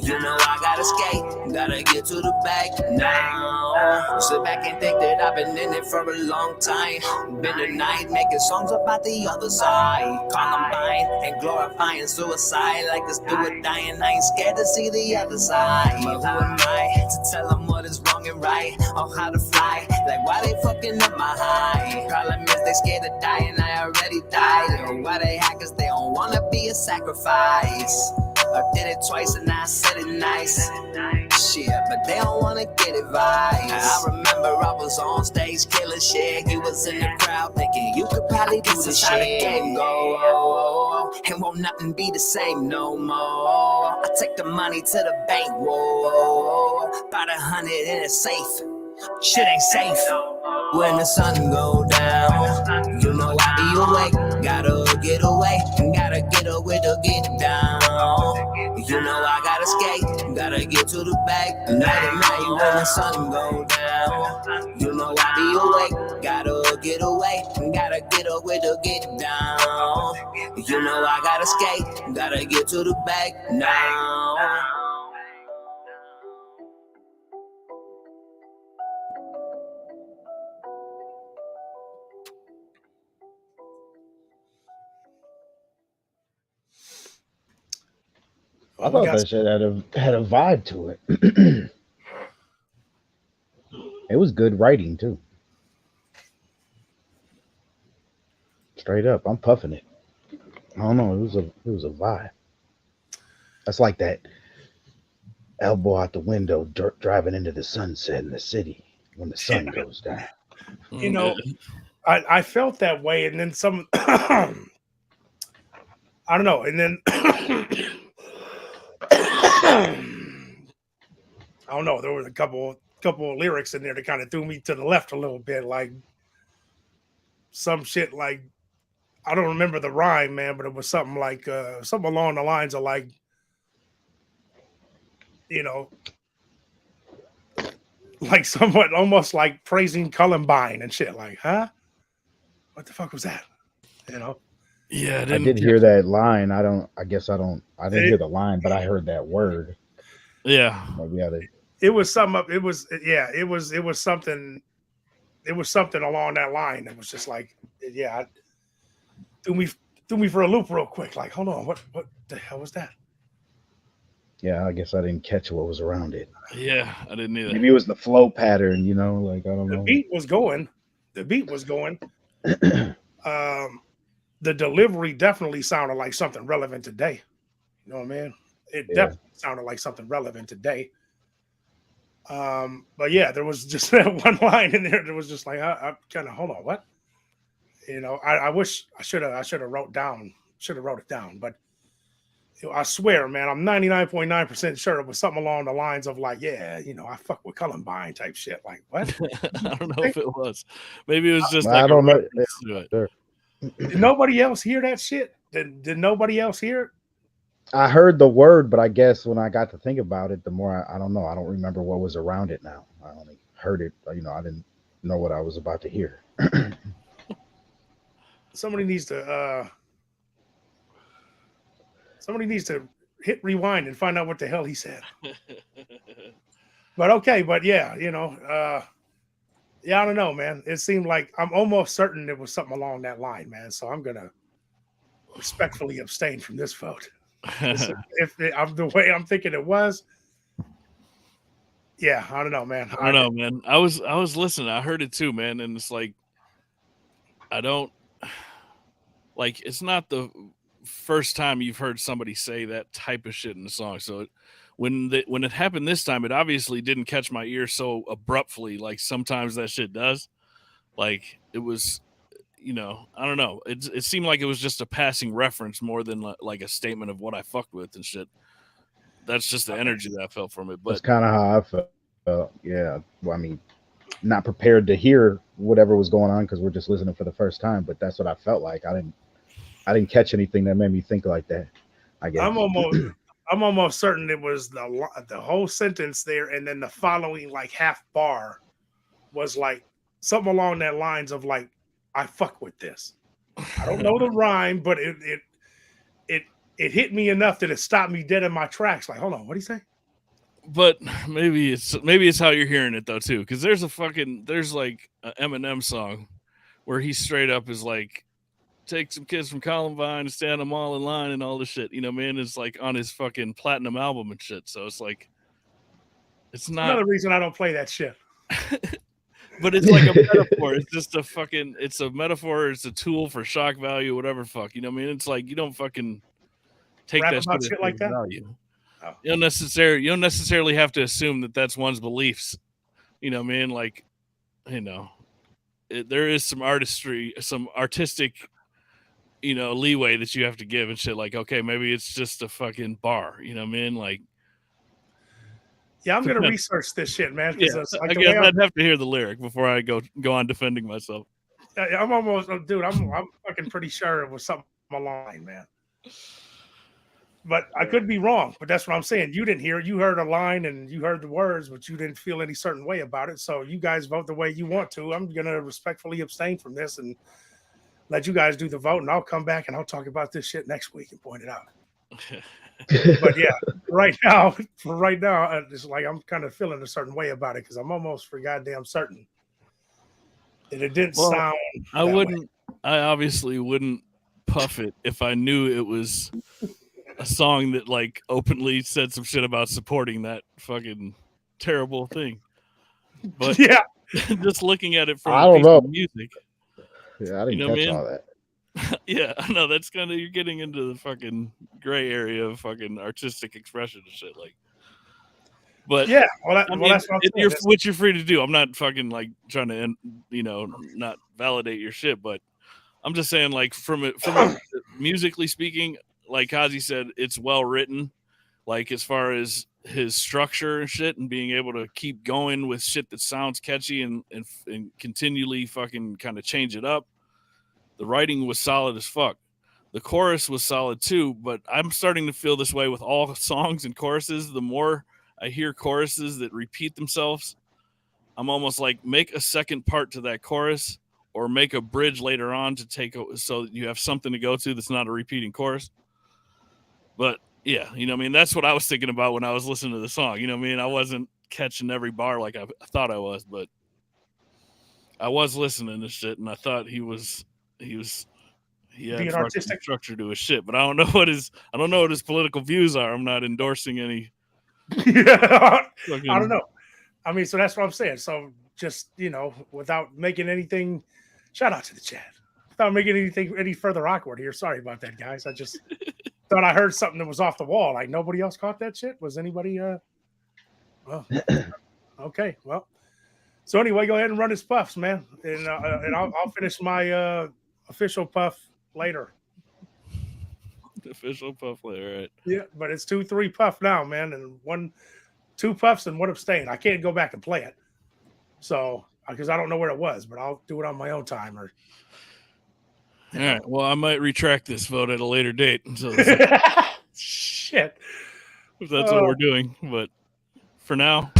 H: You know I gotta skate, gotta get to the back now. Sit back and think that I've been in it for a long time. Been the night making songs about the other side. Columbine and glorifying suicide like this do or dying. I ain't scared to see the other side. But who am I to tell them what is wrong and right? Or how to fly, like why they fucking up my high? Problem is they scared to die and I already died. Or why they hackers, they don't wanna be a sacrifice. I did it twice and I said it nice. Shit, but they don't wanna get advice. I remember I was on stage killing shit. You was in the crowd thinking you could probably do the shit. Game go, and won't nothing be the same no more. I take the money to the bank, whoa. About 100 in a safe. Shit ain't safe. When the sun go down, you know I be awake. Gotta get away, gotta get away to get down. You know I gotta skate, gotta get to the back. Late at night when the sun go down, you know I be awake. Gotta get away, gotta get away to get down. You know I gotta skate, gotta get to the back now.
C: I thought that shit had a vibe to it. It was good writing too. Straight up, I'm puffing it. I don't know. It was a vibe. That's like that elbow out the window, driving into the sunset in the city when the sun goes down.
E: You know, I felt that way, and then some. I don't know, and then. I don't know. There was a couple of lyrics in there that kind of threw me to the left a little bit, like some shit. Like I don't remember the rhyme, man, but it was something like something along the lines of like, you know, like somewhat almost like praising Columbine and shit. Like, huh? What the fuck was that? You know?
A: Yeah,
C: I did hear that line. I didn't hear the line, but I heard that word.
A: Yeah.
C: Maybe
E: it was something. It was something. it was something along that line. It was just like, yeah, threw me for a loop real quick. Like, hold on, what the hell was that?
C: Yeah, I guess I didn't catch what was around it.
A: Yeah, I didn't either.
C: Maybe it was the flow pattern, like I don't
E: The
C: know.
E: beat was going. The delivery definitely sounded like something relevant today. You know what I mean? It definitely sounded like something relevant today. But yeah, there was just that one line in there that was just like, I kind of, hold on, what? I wish I should have wrote it down, but I swear, man, I'm 99.9% sure it was something along the lines of like, yeah, I fuck with Columbine type shit. Like, what?
A: I don't know if it was. Maybe it was just
C: I
A: like
C: don't
A: a
C: know.
A: reference to it.
C: Sure.
E: Did nobody else hear that shit? Did nobody else hear it?
C: I heard the word, but I guess when I got to think about it, the more I don't know. I don't remember what was around it now. I only heard it. I didn't know what I was about to hear.
E: Somebody needs to hit rewind and find out what the hell he said. But okay, but yeah, yeah, I don't know, man. It seemed like I'm almost certain it was something along that line, man. So I'm gonna respectfully abstain from this vote. If I'm the way I'm thinking it was, yeah, I don't know, man.
A: I don't know, man. I was listening. I heard it too, man, and it's like I don't like. It's not the first time you've heard somebody say that type of shit in the song. So when it happened this time, it obviously didn't catch my ear so abruptly. Like sometimes that shit does. Like it was, I don't know. It seemed like it was just a passing reference more than like a statement of what I fucked with and shit. That's just the energy that I felt from it. But
C: that's kind of how I felt. Yeah. Well, I mean, not prepared to hear whatever was going on because we're just listening for the first time. But that's what I felt like. I didn't catch anything that made me think like that. I guess
E: I'm almost certain it was the whole sentence there, and then the following like half bar was like something along that lines of like, I fuck with this. I don't know the rhyme, but it hit me enough that it stopped me dead in my tracks. Like, hold on, what do you say?
A: But maybe it's how you're hearing it though too, because there's like an Eminem song where he straight up is like, take some kids from Columbine and stand them all in line and all this shit. Man, it's like on his fucking platinum album and shit. So it's like, it's not
E: another reason I don't play that shit.
A: But it's like a metaphor. It's just it's a metaphor. It's a tool for shock value, whatever fuck. It's like you don't fucking take
E: Rap
A: that
E: about shit like that.
A: Value. Oh. You don't necessarily have to assume that that's one's beliefs. Like, there is some artistry, some artistic, leeway that you have to give and shit. Like, okay, maybe it's just a fucking bar. Like,
E: yeah, I'm gonna research this shit, man.
A: Yeah,
E: like
A: I'd have to hear the lyric before I go on defending myself.
E: I'm almost, dude. I'm fucking pretty sure it was something along, man. But I could be wrong. But that's what I'm saying. You didn't hear it. You heard a line and you heard the words, but you didn't feel any certain way about it. So you guys vote the way you want to. I'm gonna respectfully abstain from this and let you guys do the vote, and I'll come back and I'll talk about this shit next week and point it out. But yeah, right now, it's like I'm kind of feeling a certain way about it because I'm almost for goddamn certain that it didn't sound.
A: I obviously wouldn't puff it if I knew it was a song that like openly said some shit about supporting that fucking terrible thing. But
E: yeah,
A: just looking at it from
C: I don't know
A: music.
C: Yeah, I didn't catch all that.
A: Yeah, I know that's kind of, you're getting into the fucking gray area of fucking artistic expression and shit. Like, but
E: yeah, that's
A: what you're free to do. I'm not fucking like trying to, not validate your shit, but I'm just saying, like, from musically speaking, like Kazi said, it's well written. Like, as far as his structure and shit, and being able to keep going with shit that sounds catchy and continually fucking kind of change it up. The writing was solid as fuck. The chorus was solid too, but I'm starting to feel this way with all songs and choruses. The more I hear choruses that repeat themselves, I'm almost like, make a second part to that chorus or make a bridge later on to take so that you have something to go to that's not a repeating chorus. But yeah, that's what I was thinking about when I was listening to the song. I wasn't catching every bar like I thought I was, but I was listening to shit, and I thought he had
E: Being
A: fucking
E: artistic.
A: structure to his shit, but I don't know what his political views are. I'm not endorsing any.
E: Yeah,
A: fucking,
E: I don't know. I mean, so that's what I'm saying. So just without making anything, shout out to the chat. Without making anything any further awkward here. Sorry about that, guys. I just thought I heard something that was off the wall. Like nobody else caught that shit. Was anybody? Well, okay. Well, so anyway, go ahead and run his puffs, man, and I'll finish my official puff later.
A: Official puff later, right?
E: Yeah, but it's 2-3 puff now, man, and 2 puffs and 1 abstain. I can't go back and play it, so because I don't know where it was, but I'll do it on my own time. Or
A: all right. Well, I might retract this vote at a later date. So
E: shit,
A: if that's what we're doing, but for now.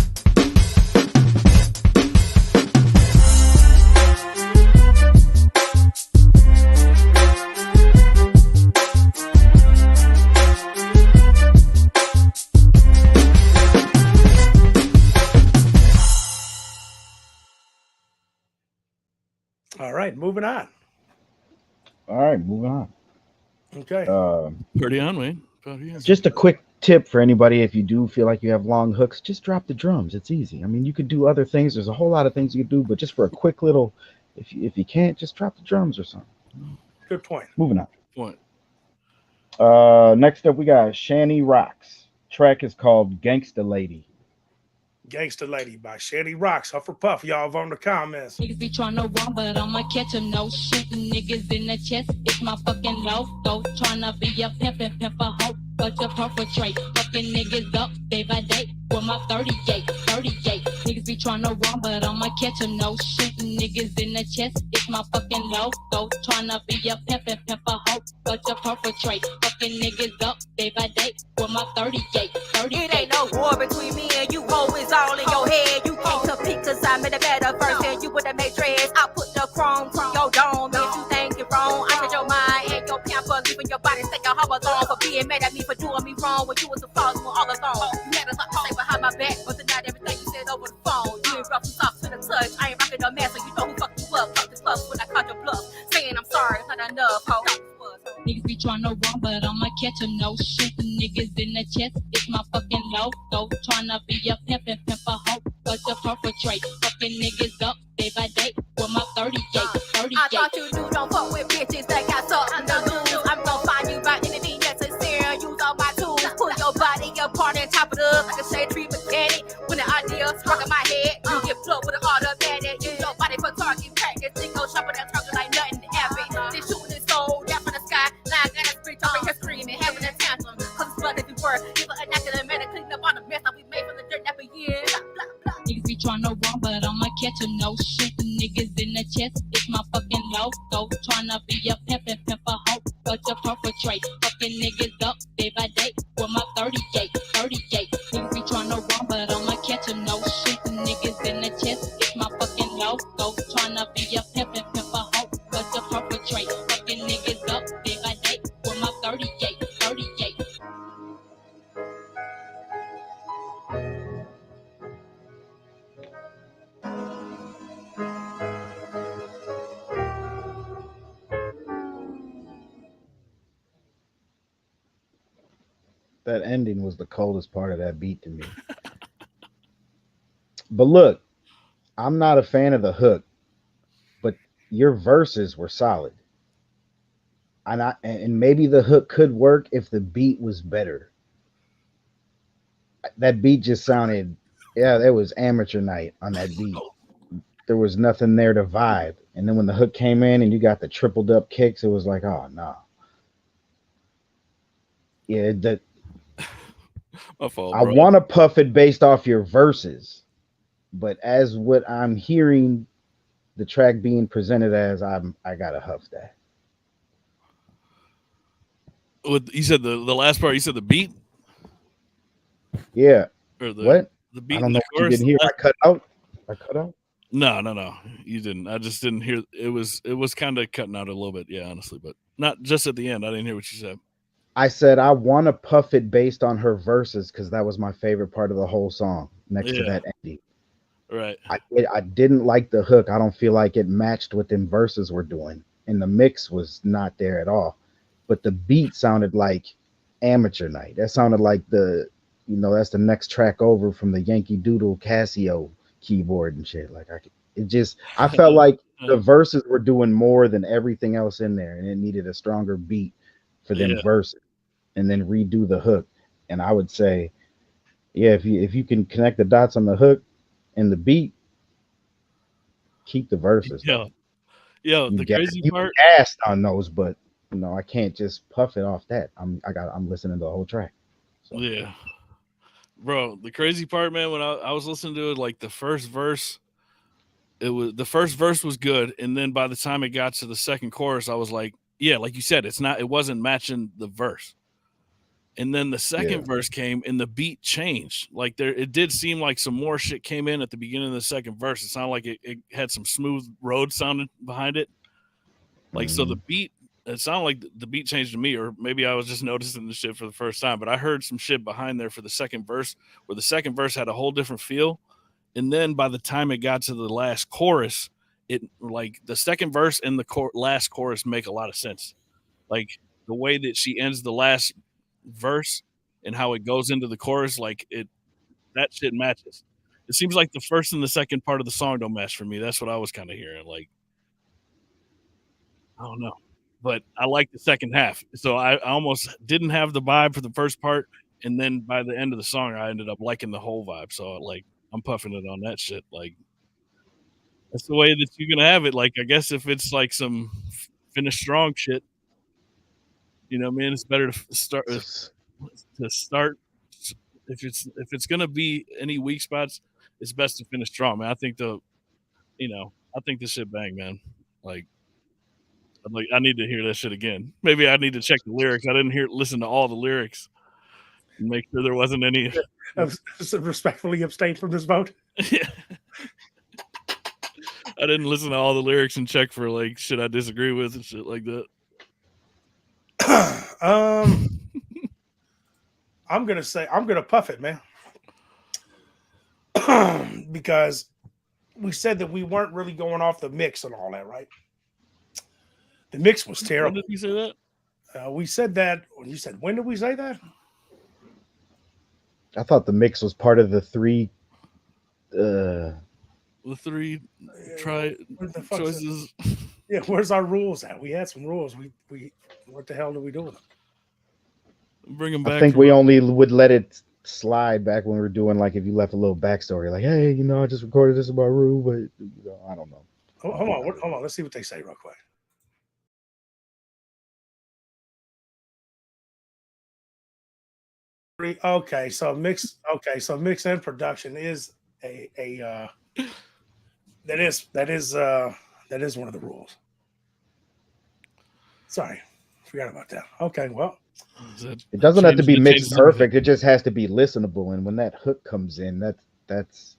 E: All right, moving on.
C: All right, moving on.
E: Okay.
A: Party on, Wayne.
C: Just a quick tip for anybody: if you do feel like you have long hooks, just drop the drums. It's easy. I mean, you could do other things. There's a whole lot of things you could do, but just for a quick little, if you can't, just drop the drums or something.
E: Good point.
C: Moving on.
A: Point.
C: Next up, we got Shani Rocks. Track is called "Gangsta Lady."
E: Gangsta Lady by Shady Rocks. Huff or Puff, y'all on the comments.
M: Niggas be trying to run, but I'ma catch 'em. No shooting niggas in the chest. It's my fucking logo. Trying to be a pimp and pimp a hoe. But to perpetrate. Fucking niggas up day by day. With my 38. Niggas be trying to run, but I'ma catch 'em. No shooting niggas in the chest. It's my fucking logo. Trying to be a pimp and pimp a hoe. But to perpetrate. Fucking niggas up day by day. With my 38.
N: It ain't no war between me and you, ho, it's all in your head. You can't compete cause I'm in a better version. You with the matrix, I put the chrome to your dome. If you think you're wrong, I said your mind and your pamper, leaving your body take a hover long for being mad at me for doing me wrong when you was a false one all along. You had a lot to say behind my back, but not everything you said over the phone. You ain't rough and soft to the touch, I ain't rocking no mess, so you know who fucked you up. Fuck the club when I caught your bluff. Saying I'm sorry, it's not enough, ho.
M: Niggas be trying to run, but I'ma catch 'em. No shooting niggas in the chest. It's my fucking logo. Trying to be a pimp and pimp a hoe. But to perpetrate. Fucking niggas up day by day. With my 38.
N: I thought you knew, don't fuck with bitches that got something to lose. I'm gonna find you by anything necessary. Use all my tools. Pull your body apart and chop it up like a shade tree mechanic. When the idea struck in my head, you get plugged with an automatic. Use your body for target practice. Then go shopping that target like nothing happened. This shooting is gold down from the sky. Now I got a street over here screaming, having a tantrum. Cause it's blood everywhere. Give an accident, man, and clean up all the mess that we made from the dirt that for years.
M: Niggas be trying to run, but I'ma catch 'em. No shooting niggas in the chest. It's my fucking logo. Trying to be a pimp and pimp a hoe. But to perpetrate. Fucking niggas up day by day. With my 38. Niggas be trying to run, but I'ma catch 'em. No shooting niggas in the chest. It's my fucking logo. Trying to be a pimp and pimp a hoe. But to perpetrate. Fucking niggas up day by day. With my 38.
C: That ending was the coldest part of that beat to me. But look, I'm not a fan of the hook, but your verses were solid. And maybe the hook could work if the beat was better. That beat just sounded, there was amateur night on that beat. There was nothing there to vibe. And then when the hook came in and you got the tripled up kicks, it was like, oh no. Yeah, that.
A: My fault,
C: I want to puff it based off your verses, but as what I'm hearing, the track being presented as, I gotta huff that.
A: You said the last part. You said the beat.
C: Yeah.
A: Or
C: what?
A: The beat.
C: I don't know what you didn't hear. I cut out.
A: No. You didn't. I just didn't hear. It was kind of cutting out a little bit. Yeah, honestly, but not just at the end. I didn't hear what you said.
C: I said I want to puff it based on her verses because that was my favorite part of the whole song next to that ending.
A: Right.
C: I didn't like the hook. I don't feel like it matched what them verses were doing, and the mix was not there at all. But the beat sounded like Amateur Night. That sounded like that's the next track over from the Yankee Doodle Casio keyboard and shit. Like I felt like the verses were doing more than everything else in there, and it needed a stronger beat for them verses, and then redo the hook. And I would say, yeah, if you can connect the dots on the hook and the beat, keep the verses.
A: The crazy part,
C: gassed on those, but I can't just puff it off that. I'm listening to the whole track. So.
A: Yeah, bro. The crazy part, man, when I was listening to it, like the first verse was good, and then by the time it got to the second chorus, I was like, yeah, like you said, it wasn't matching the verse. And then the second verse came and the beat changed. Like it did seem like some more shit came in at the beginning of the second verse. It sounded like it had some smooth road sounding behind it. Like, so the beat, it sounded like the beat changed to me, or maybe I was just noticing the shit for the first time, but I heard some shit behind there for the second verse where the second verse had a whole different feel. And then by the time it got to the last chorus, it like the second verse and the last chorus make a lot of sense. Like the way that she ends the last verse and how it goes into the chorus, like that shit matches. It seems like the first and the second part of the song don't match for me. That's what I was kind of hearing. Like, I don't know, but I like the second half. So I almost didn't have the vibe for the first part, and then by the end of the song, I ended up liking the whole vibe. So like, I'm puffing it on that shit. Like, that's the way that you're gonna have it. Like, I guess if it's like some finish strong shit, you know, man, it's better to start. If it's gonna be any weak spots, it's best to finish strong, man. I think I think this shit bang, man. Like, I need to hear that shit again. Maybe I need to check the lyrics. I didn't listen to all the lyrics and make sure there wasn't any.
E: Respectfully abstain from this vote.
A: Yeah. I didn't listen to all the lyrics and check for like shit I disagree with and shit like that.
E: I'm gonna puff it, man. Because we said that we weren't really going off the mix and all that, right? The mix was terrible.
A: When did you say
E: that? We said that. You said, when did we say that?
C: I thought the mix was part of the three.
A: The three choices.
E: Yeah, where's our rules at? We had some rules. We what the hell do we do with them?
A: Bring them back.
C: I think we only would let it slide back when we were doing, like, if you left a little backstory, like, hey, I just recorded this about Rue, but I don't know.
E: Hold on. Let's see what they say real quick. Okay, so mix and production is that is one of the rules. Sorry, forgot about that. Okay, well,
C: it doesn't have to be mixed perfect. It just has to be listenable. And when that hook comes in, that's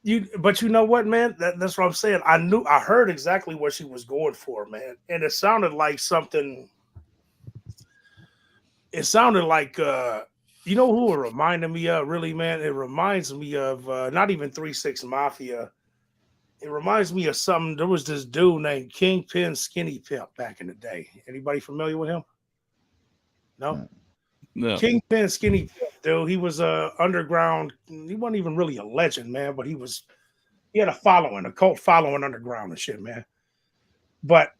E: you. But you know what, man? That's what I'm saying. I heard exactly what she was going for, man, and it sounded like something. It sounded like you know who it reminded me of, really, man? It reminds me of not even 3-6 Mafia. It reminds me of something. There was this dude named Kingpin Skinny Pimp back in the day. Anybody familiar with him? No?
A: No.
E: Kingpin Skinny Pimp, dude. He was underground. He wasn't even really a legend, man, but he had a following, a cult following underground and shit, man. But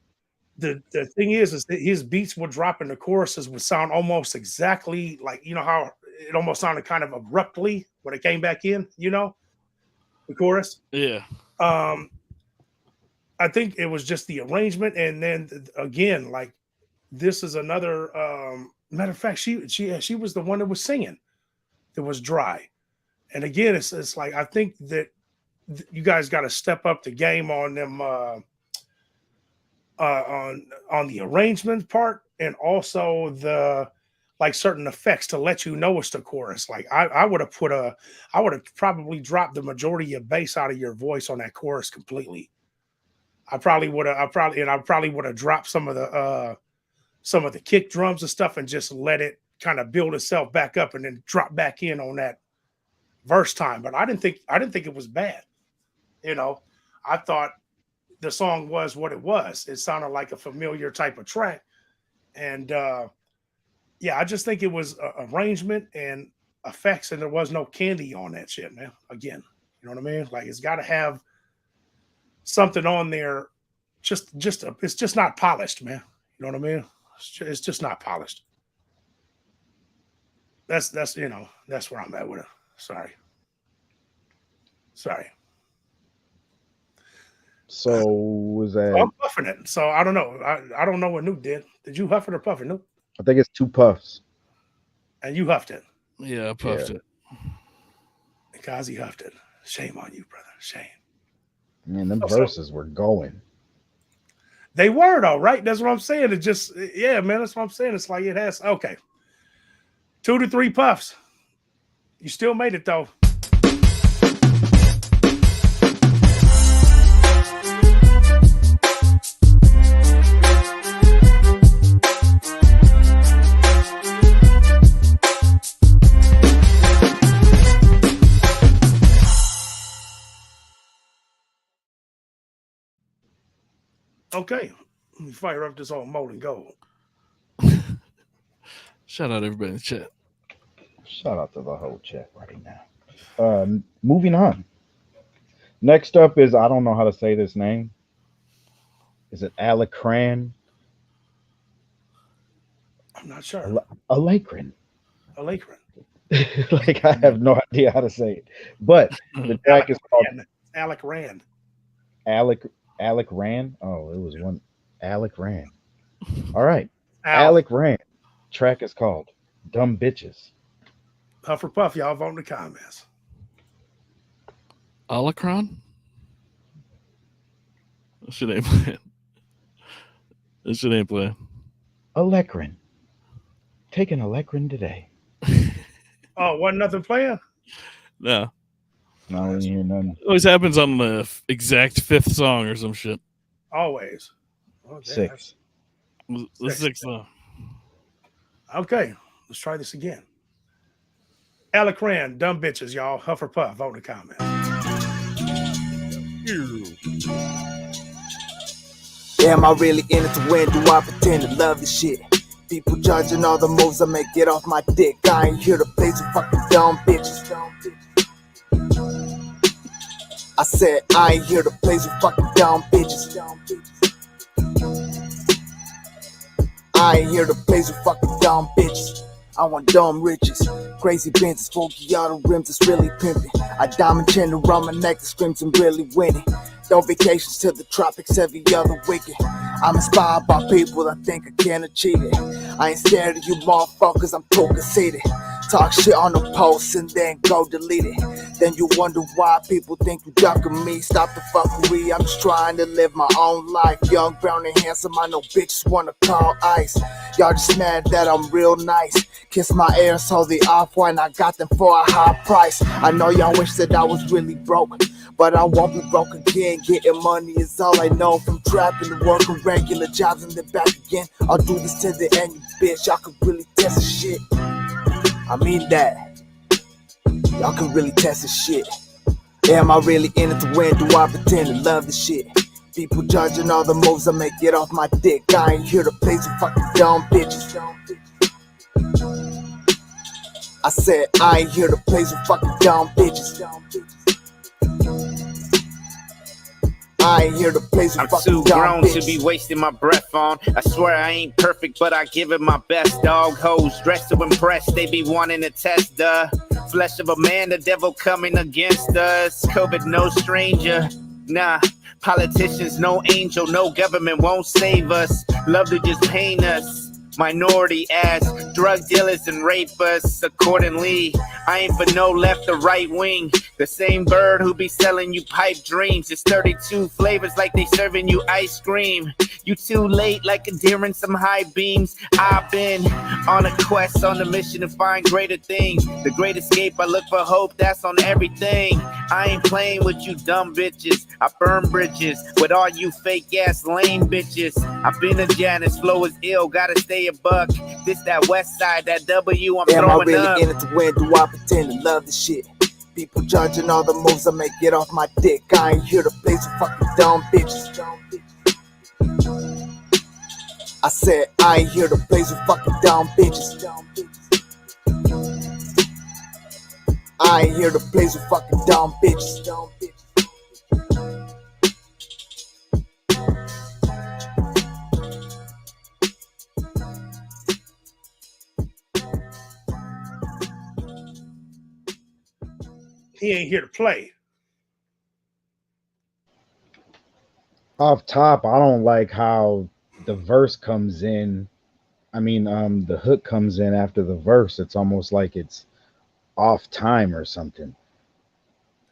E: the thing is that his beats would drop in the choruses would sound almost exactly like, you know how it almost sounded kind of abruptly when it came back in, the chorus.
A: Yeah.
E: I think it was just the arrangement, and then again, like, this is another matter of fact, she was the one that was singing. That was dry, and again, it's like, I think that you guys got to step up the game on them. On the arrangement part, and also the like certain effects to let you know it's the chorus. Like I would have probably dropped the majority of bass out of your voice on that chorus completely. I probably would have dropped some of the kick drums and stuff and just let it kind of build itself back up and then drop back in on that verse time, but I didn't think it was bad. I thought the song was what it was. It sounded like a familiar type of track, and I just think it was arrangement and effects, and there was no candy on that shit, man. Again, you know what I mean? Like it's got to have something on there. It's just not polished, man. You know what I mean? It's just not polished. That's where I'm at with it. Sorry.
C: So was that?
E: I'm puffing it. So I don't know. I don't know what Nuke did. Did you huff it or puff it, Nuke?
C: I think it's 2 puffs.
E: And you huffed it.
A: Yeah, I puffed it.
E: Kazi huffed it. Shame on you, brother. Shame.
C: Man, them verses were going.
E: They were though, right? That's what I'm saying. It just, yeah, man. That's what I'm saying. It's like it has. Okay, 2 to 3 puffs. You still made it though. Okay, let me fire up this old molten gold.
A: Shout out everybody in the chat.
C: Shout out to the whole chat right now. Moving on. Next up is, I don't know how to say this name. Is it Alacran?
E: I'm not sure.
C: Alacran.
E: Alacran.
C: Like I have no idea how to say it. But the track is called
E: Alec Rand.
C: Alec Rand. Oh, it was one Alec Rand. All right. Alec Rand. Track is called Dumb Bitches.
E: Huff or puff, y'all vote in the comments.
A: Alacron? That shit ain't playing. That shit ain't playing.
C: Alecrin. Taking Alecrin today.
E: Oh, wasn't nothing playing?
A: No.
C: No, I didn't hear nothing.
A: It always happens on the exact 5th song or some shit.
E: Always.
C: Oh, 6.
A: The 6th song.
E: Okay, let's try this again. Alec Rand, Dumb Bitches, y'all. Huff or puff, vote in the comments.
O: Am I really in it to win? Do I pretend to love this shit? People judging all the moves I make, get off my dick. I ain't here to play some fucking dumb bitches. I said I ain't here to play some fucking dumb bitches. I ain't here to play some fucking dumb bitches. I want dumb riches, crazy Benzes, foggy auto rims, it's really pimping. I diamond chain around my neck, the screams I'm really winning. No vacations to the tropics, every other weekend. I'm inspired by people that think I can achieve it. I ain't scared of you motherfuckers, I'm too conceited. Talk shit on the post and then go delete it. Then you wonder why people think you ducking me. Stop the fuckery, I'm just trying to live my own life. Young, brown, and handsome, I know bitches wanna call ice. Y'all just mad that I'm real nice. Kiss my ear, so the off-white, I got them for a high price. I know y'all wish that I was really broke, but I won't be broke again. Getting money is all I know, from trapping to working regular jobs and then back again. I'll do this to the end, you bitch. Y'all can really test the shit. I mean that. Y'all can really test the shit. Am I really in it to win? Do I pretend to love the shit? People judging all the moves I make, get off my dick. I ain't here to play some fucking dumb bitches. I said I ain't here to play some fucking dumb bitches. I ain't here to play some fucking dumb bitches.
P: I'm too grown to be wasting my breath on. I swear I ain't perfect, but I give it my best. Dog hoes dressed to impress, they be wanting to test the flesh of a man, the devil coming against us. COVID no stranger, nah. Politicians no angel, no government won't save us. Love to just paint us minority as drug dealers and rapists. Accordingly, I ain't for no left or right wing. The same bird who be selling you pipe dreams. It's 32 flavors like they serving you ice cream. You too late like a deer in some high beams. I've been on a quest, on a mission to find greater things. The great escape, I look for hope, that's on everything. I ain't playing with you dumb bitches. I burn bridges with all you fake ass lame bitches. I've been a Janice, flow is ill, gotta stay a buck. This that west side, that W I'm
O: throwing
P: up.
O: Am I really in it to win? Do I pretend to love the shit? People judging all the moves I make, get off my dick. I ain't here to play some fucking dumb bitches. I said I ain't here to play some fucking dumb bitches. I ain't here to play some fucking dumb bitches.
E: He ain't here to play.
C: Off top, I don't like how the verse comes in. I mean, the hook comes in after the verse. It's almost like it's off time or something.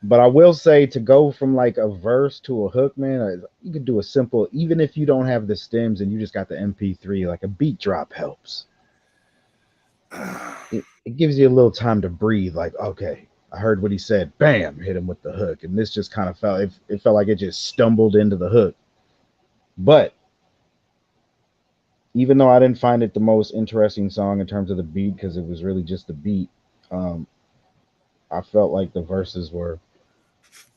C: But I will say, to go from like a verse to a hook, man, you could do a simple, even if you don't have the stems and you just got the MP3, like a beat drop helps. It gives you a little time to breathe. Like, okay, I heard what he said. Bam, hit him with the hook. And this just kind of felt, it felt like it just stumbled into the hook. But even though I didn't find it the most interesting song in terms of the beat, because it was really just the beat, I felt like the verses were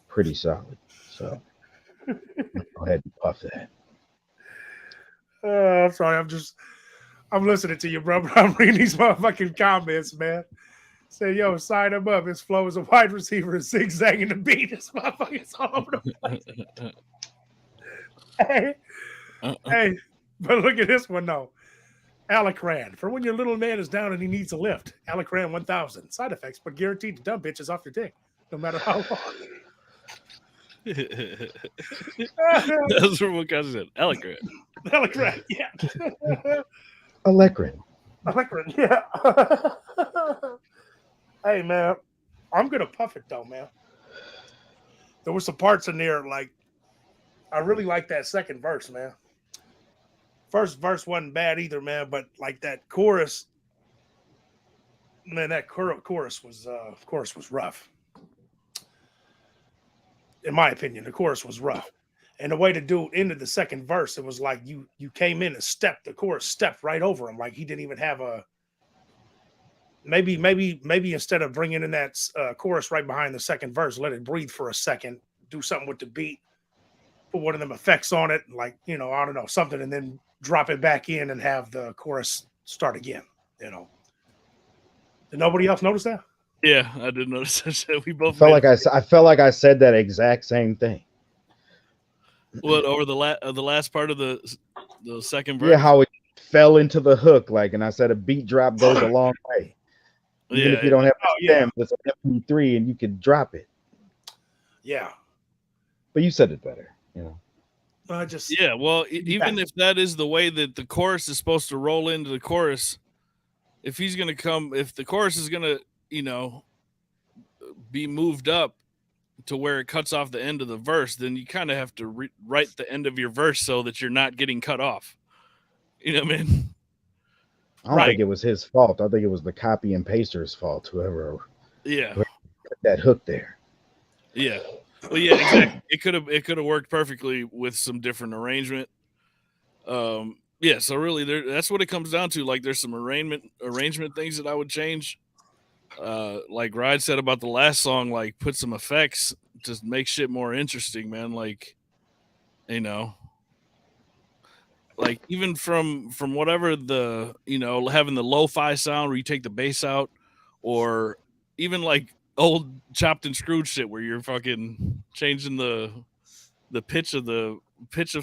C: pretty solid. So go ahead and puff that.
E: I'm sorry. I'm listening to you, bro. I'm reading these motherfucking comments, man. Say, yo, sign him up. His flow is a wide receiver and zigzagging the beat. This motherfucker's all over the place. Hey, but look at this one, though. Alacran. For when your little man is down and he needs a lift. Alacran 1000. Side effects, but guaranteed to dump bitches off your dick, no matter how long.
A: That's what Mukasa said. Alacran.
E: Alacran, yeah.
C: Alacran.
E: Alacran, yeah. Hey, man, I'm going to puff it, though, man. There were some parts in there, like, I really like that second verse, man. First verse wasn't bad either, man, but like that chorus, man, that chorus was rough. In my opinion, the chorus was rough. And the way to do it into the second verse, it was like you came in and the chorus stepped right over him. Like he didn't even have a, maybe instead of bringing in that chorus right behind the second verse, let it breathe for a second, do something with the beat, put one of them effects on it, like, I don't know, something, and then drop it back in and have the chorus start again, Did nobody else notice that?
A: Yeah, I did notice that. We both
C: I felt like I said that exact same thing.
A: What, over the last part of the second verse?
C: Yeah, how it fell into the hook, like, and I said a beat drop goes a long way. Even if you don't have a stem, it's an MP3 and you can drop it.
E: Yeah.
C: But you said it better,
A: Well, even if that is the way that the chorus is supposed to roll into the chorus, if the chorus is gonna, be moved up to where it cuts off the end of the verse, then you kind of have to write the end of your verse so that you're not getting cut off. You know what I mean?
C: I don't think it was his fault. I think it was the copy and paster's fault. Whoever put that hook there.
A: Yeah. Well, yeah, exactly. It could have worked perfectly with some different arrangement. So really, that's what it comes down to. Like, there's some arrangement things that I would change. Like Ride said about the last song, like put some effects to make shit more interesting, man. Like, like even from whatever the having the lo-fi sound where you take the bass out, or even like old chopped and screwed shit where you're fucking changing the pitch of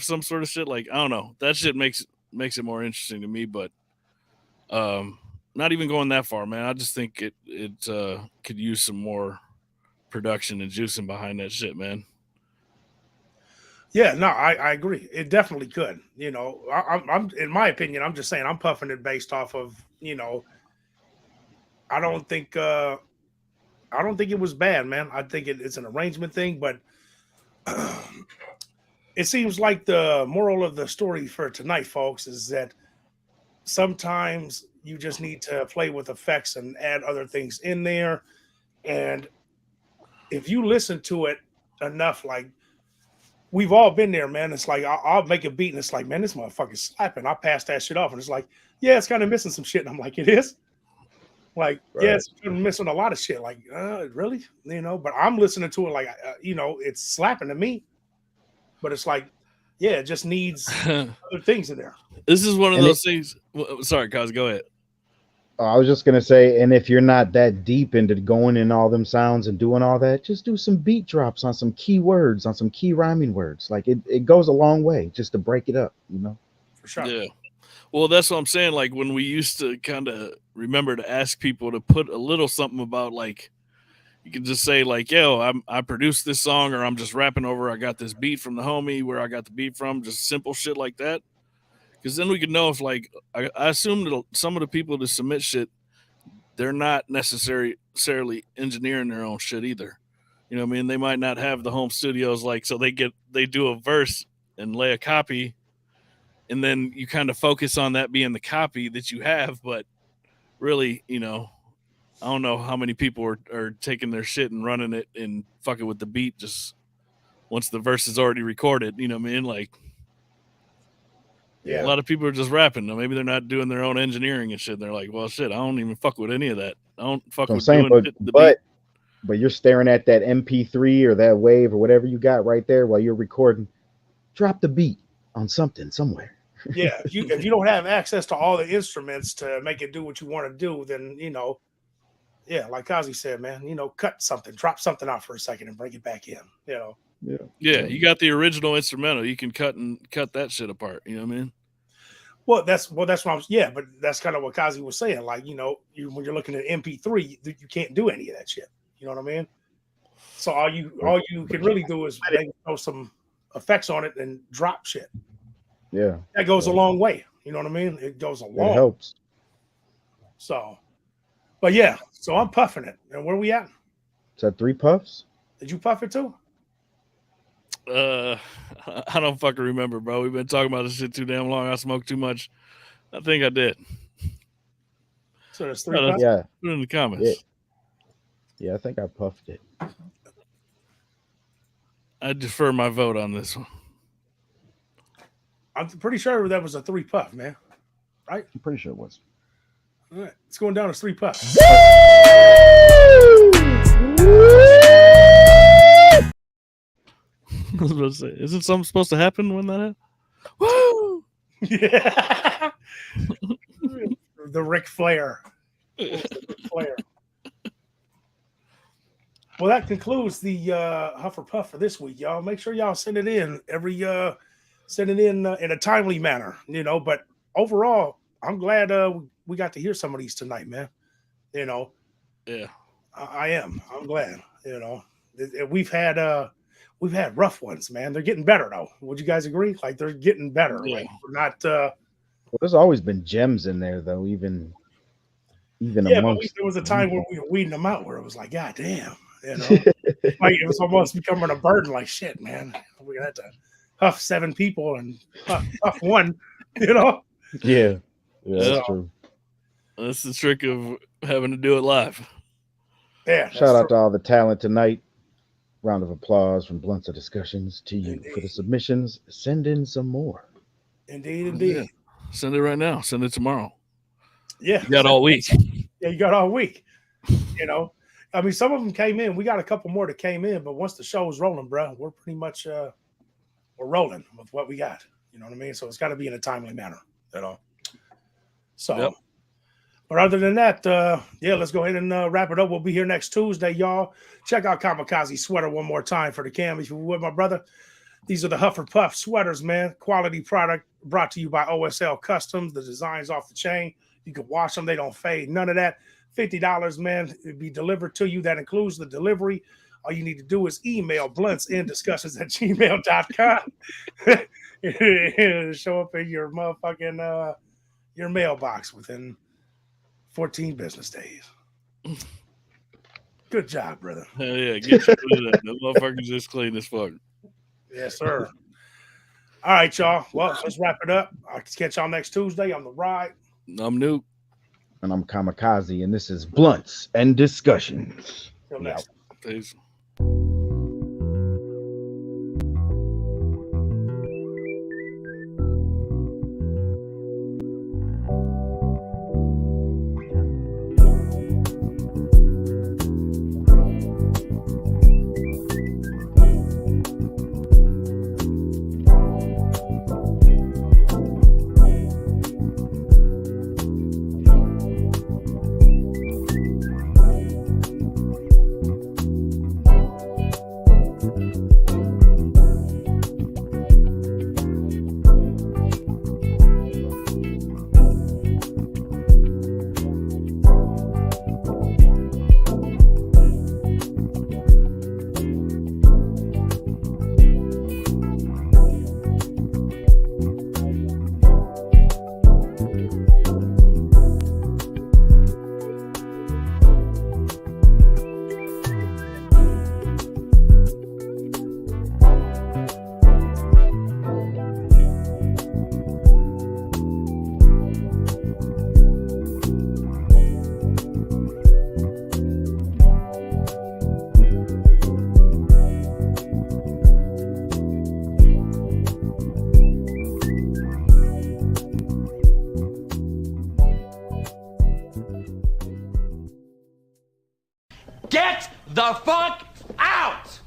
A: some sort of shit. Like, I don't know, that shit makes it more interesting to me. But not even going that far, man. I just think it could use some more production and juicing behind that shit, man.
E: Yeah, no, I agree. It definitely could. I'm in my opinion, I'm just saying I'm puffing it based off of, I don't think it was bad, man. I think it's an arrangement thing, but it seems like the moral of the story for tonight, folks, is that sometimes you just need to play with effects and add other things in there. And if you listen to it enough, like, we've all been there, man. It's like, I'll make a beat and it's like, man, this motherfucker's slapping. I pass that shit off and it's like, yeah, it's kind of missing some shit. And I'm like, it is? Like, yes, you're missing a lot of shit. Like, really? You know, but I'm listening to it like, you know, it's slapping to me. But it's like, yeah, it just needs other things in there.
A: This is one of
C: And
A: those things. Sorry, Cos, go ahead.
C: I was just gonna say, and if you're not that deep into going in all them sounds and doing all that, just do some beat drops on some key words, on some key rhyming words. Like it goes a long way just to break it up, you know.
E: For sure.
A: Yeah. Well, that's what I'm saying. Like when we used to kind of remember to ask people to put a little something about, like, you can just say like, yo, I produced this song, or I'm just rapping over, I got this beat from the homie, where I got the beat from, just simple shit like that. Because then we can know if, like, I assume that some of the people that submit shit, they're not necessarily engineering their own shit either. You know what I mean? They might not have the home studios, like, so they do a verse and lay a copy, and then you kind of focus on that being the copy that you have. But really, you know, I don't know how many people are taking their shit and running it and fucking with the beat just once the verse is already recorded. You know what I mean? Like,
E: yeah,
A: a lot of people are just rapping. Maybe they're not doing their own engineering and shit. They're like, well, shit, I don't even fuck with any of that. I don't fuck with doing the beat.
C: But you're staring at that MP3 or that wave or whatever you got right there while you're recording. Drop the beat on something somewhere.
E: Yeah, if you don't have access to all the instruments to make it do what you want to do, then, you know, yeah, like Kazi said, man, you know, cut something, drop something out for a second and bring it back in, you know.
A: Yeah, you got the original instrumental. You can cut that shit apart. You know what I mean?
E: Well, that's what I'm. Yeah, but that's kind of what Kazi was saying. Like, you know, when you're looking at MP3, you can't do any of that shit. You know what I mean? So all you can really do is maybe throw some effects on it and drop shit.
C: Yeah,
E: that goes a long way. You know what I mean? It goes a long.
C: It helps.
E: So, but yeah, so I'm puffing it. And where we at?
C: Is that 3 puffs?
E: Did you puff it too?
A: I don't fucking remember, bro. We've been talking about this shit too damn long. I smoked too much. I think I did.
E: So there's 3 puffs?
C: Yeah.
A: Put it in the comments.
C: Yeah, I think I puffed it.
A: I defer my vote on this one.
E: I'm pretty sure that was a 3 puff, man. Right?
C: I'm pretty sure it was.
E: All right. It's going down as 3 puffs.
A: I was about to say, isn't something supposed to happen when that happens? Woo!
E: Yeah. The Ric Flair. Well, that concludes the Huff or Puff for this week, y'all. Make sure y'all send it in in a timely manner, you know. But overall, I'm glad we got to hear some of these tonight, man. You know.
A: Yeah.
E: I am. I'm glad. You know, we've had rough ones, man. They're getting better though. Would you guys agree? Like, they're getting better.
A: Yeah.
E: Like, we're not.
C: Well, there's always been gems in there though, even
E: yeah,
C: amongst.
E: but there was a time where we were weeding them out, where it was like, God damn, you know, like it was almost becoming a burden. Like, shit, man, we had to huff 7 people and huff 1, you know.
C: Yeah, that's true.
A: That's the trick of having to do it live.
E: Yeah.
C: Shout out to all the talent tonight. Round of applause from Blunts of Discussions to you for the submissions. Send in some more.
E: Indeed.
A: Yeah. Send it right now. Send it tomorrow.
E: Yeah.
A: You got all week.
E: Yeah, you got all week. You know, I mean, some of them came in. We got a couple more that came in, but once the show was rolling, bro, we're pretty much we're rolling with what we got. You know what I mean? So it's got to be in a timely manner, you know. So,
A: Yep.
E: But other than that, yeah, let's go ahead and wrap it up. We'll be here next Tuesday, y'all. Check out Kamikaze Sweater one more time for the cam, if you would, my brother. These are the Huff or Puff sweaters, man. Quality product brought to you by OSL Customs. The design's off the chain. You can wash them. They don't fade. None of that. $50, man. It'll be delivered to you. That includes the delivery. All you need to do is email bluntsndiscussions@gmail.com. It'll show up in your motherfucking your mailbox within 14 business days. Good job, brother.
A: Hell yeah, get you that. The motherfuckers just clean as fuck.
E: Yes, sir. All right, y'all. Well, let's wrap it up. I'll catch y'all next Tuesday on the ride.
A: I'm Nuke.
C: And I'm Kamikaze, and this is Blunts and Discussions.
E: Till next time.
A: Peace.
Q: Get the fuck out!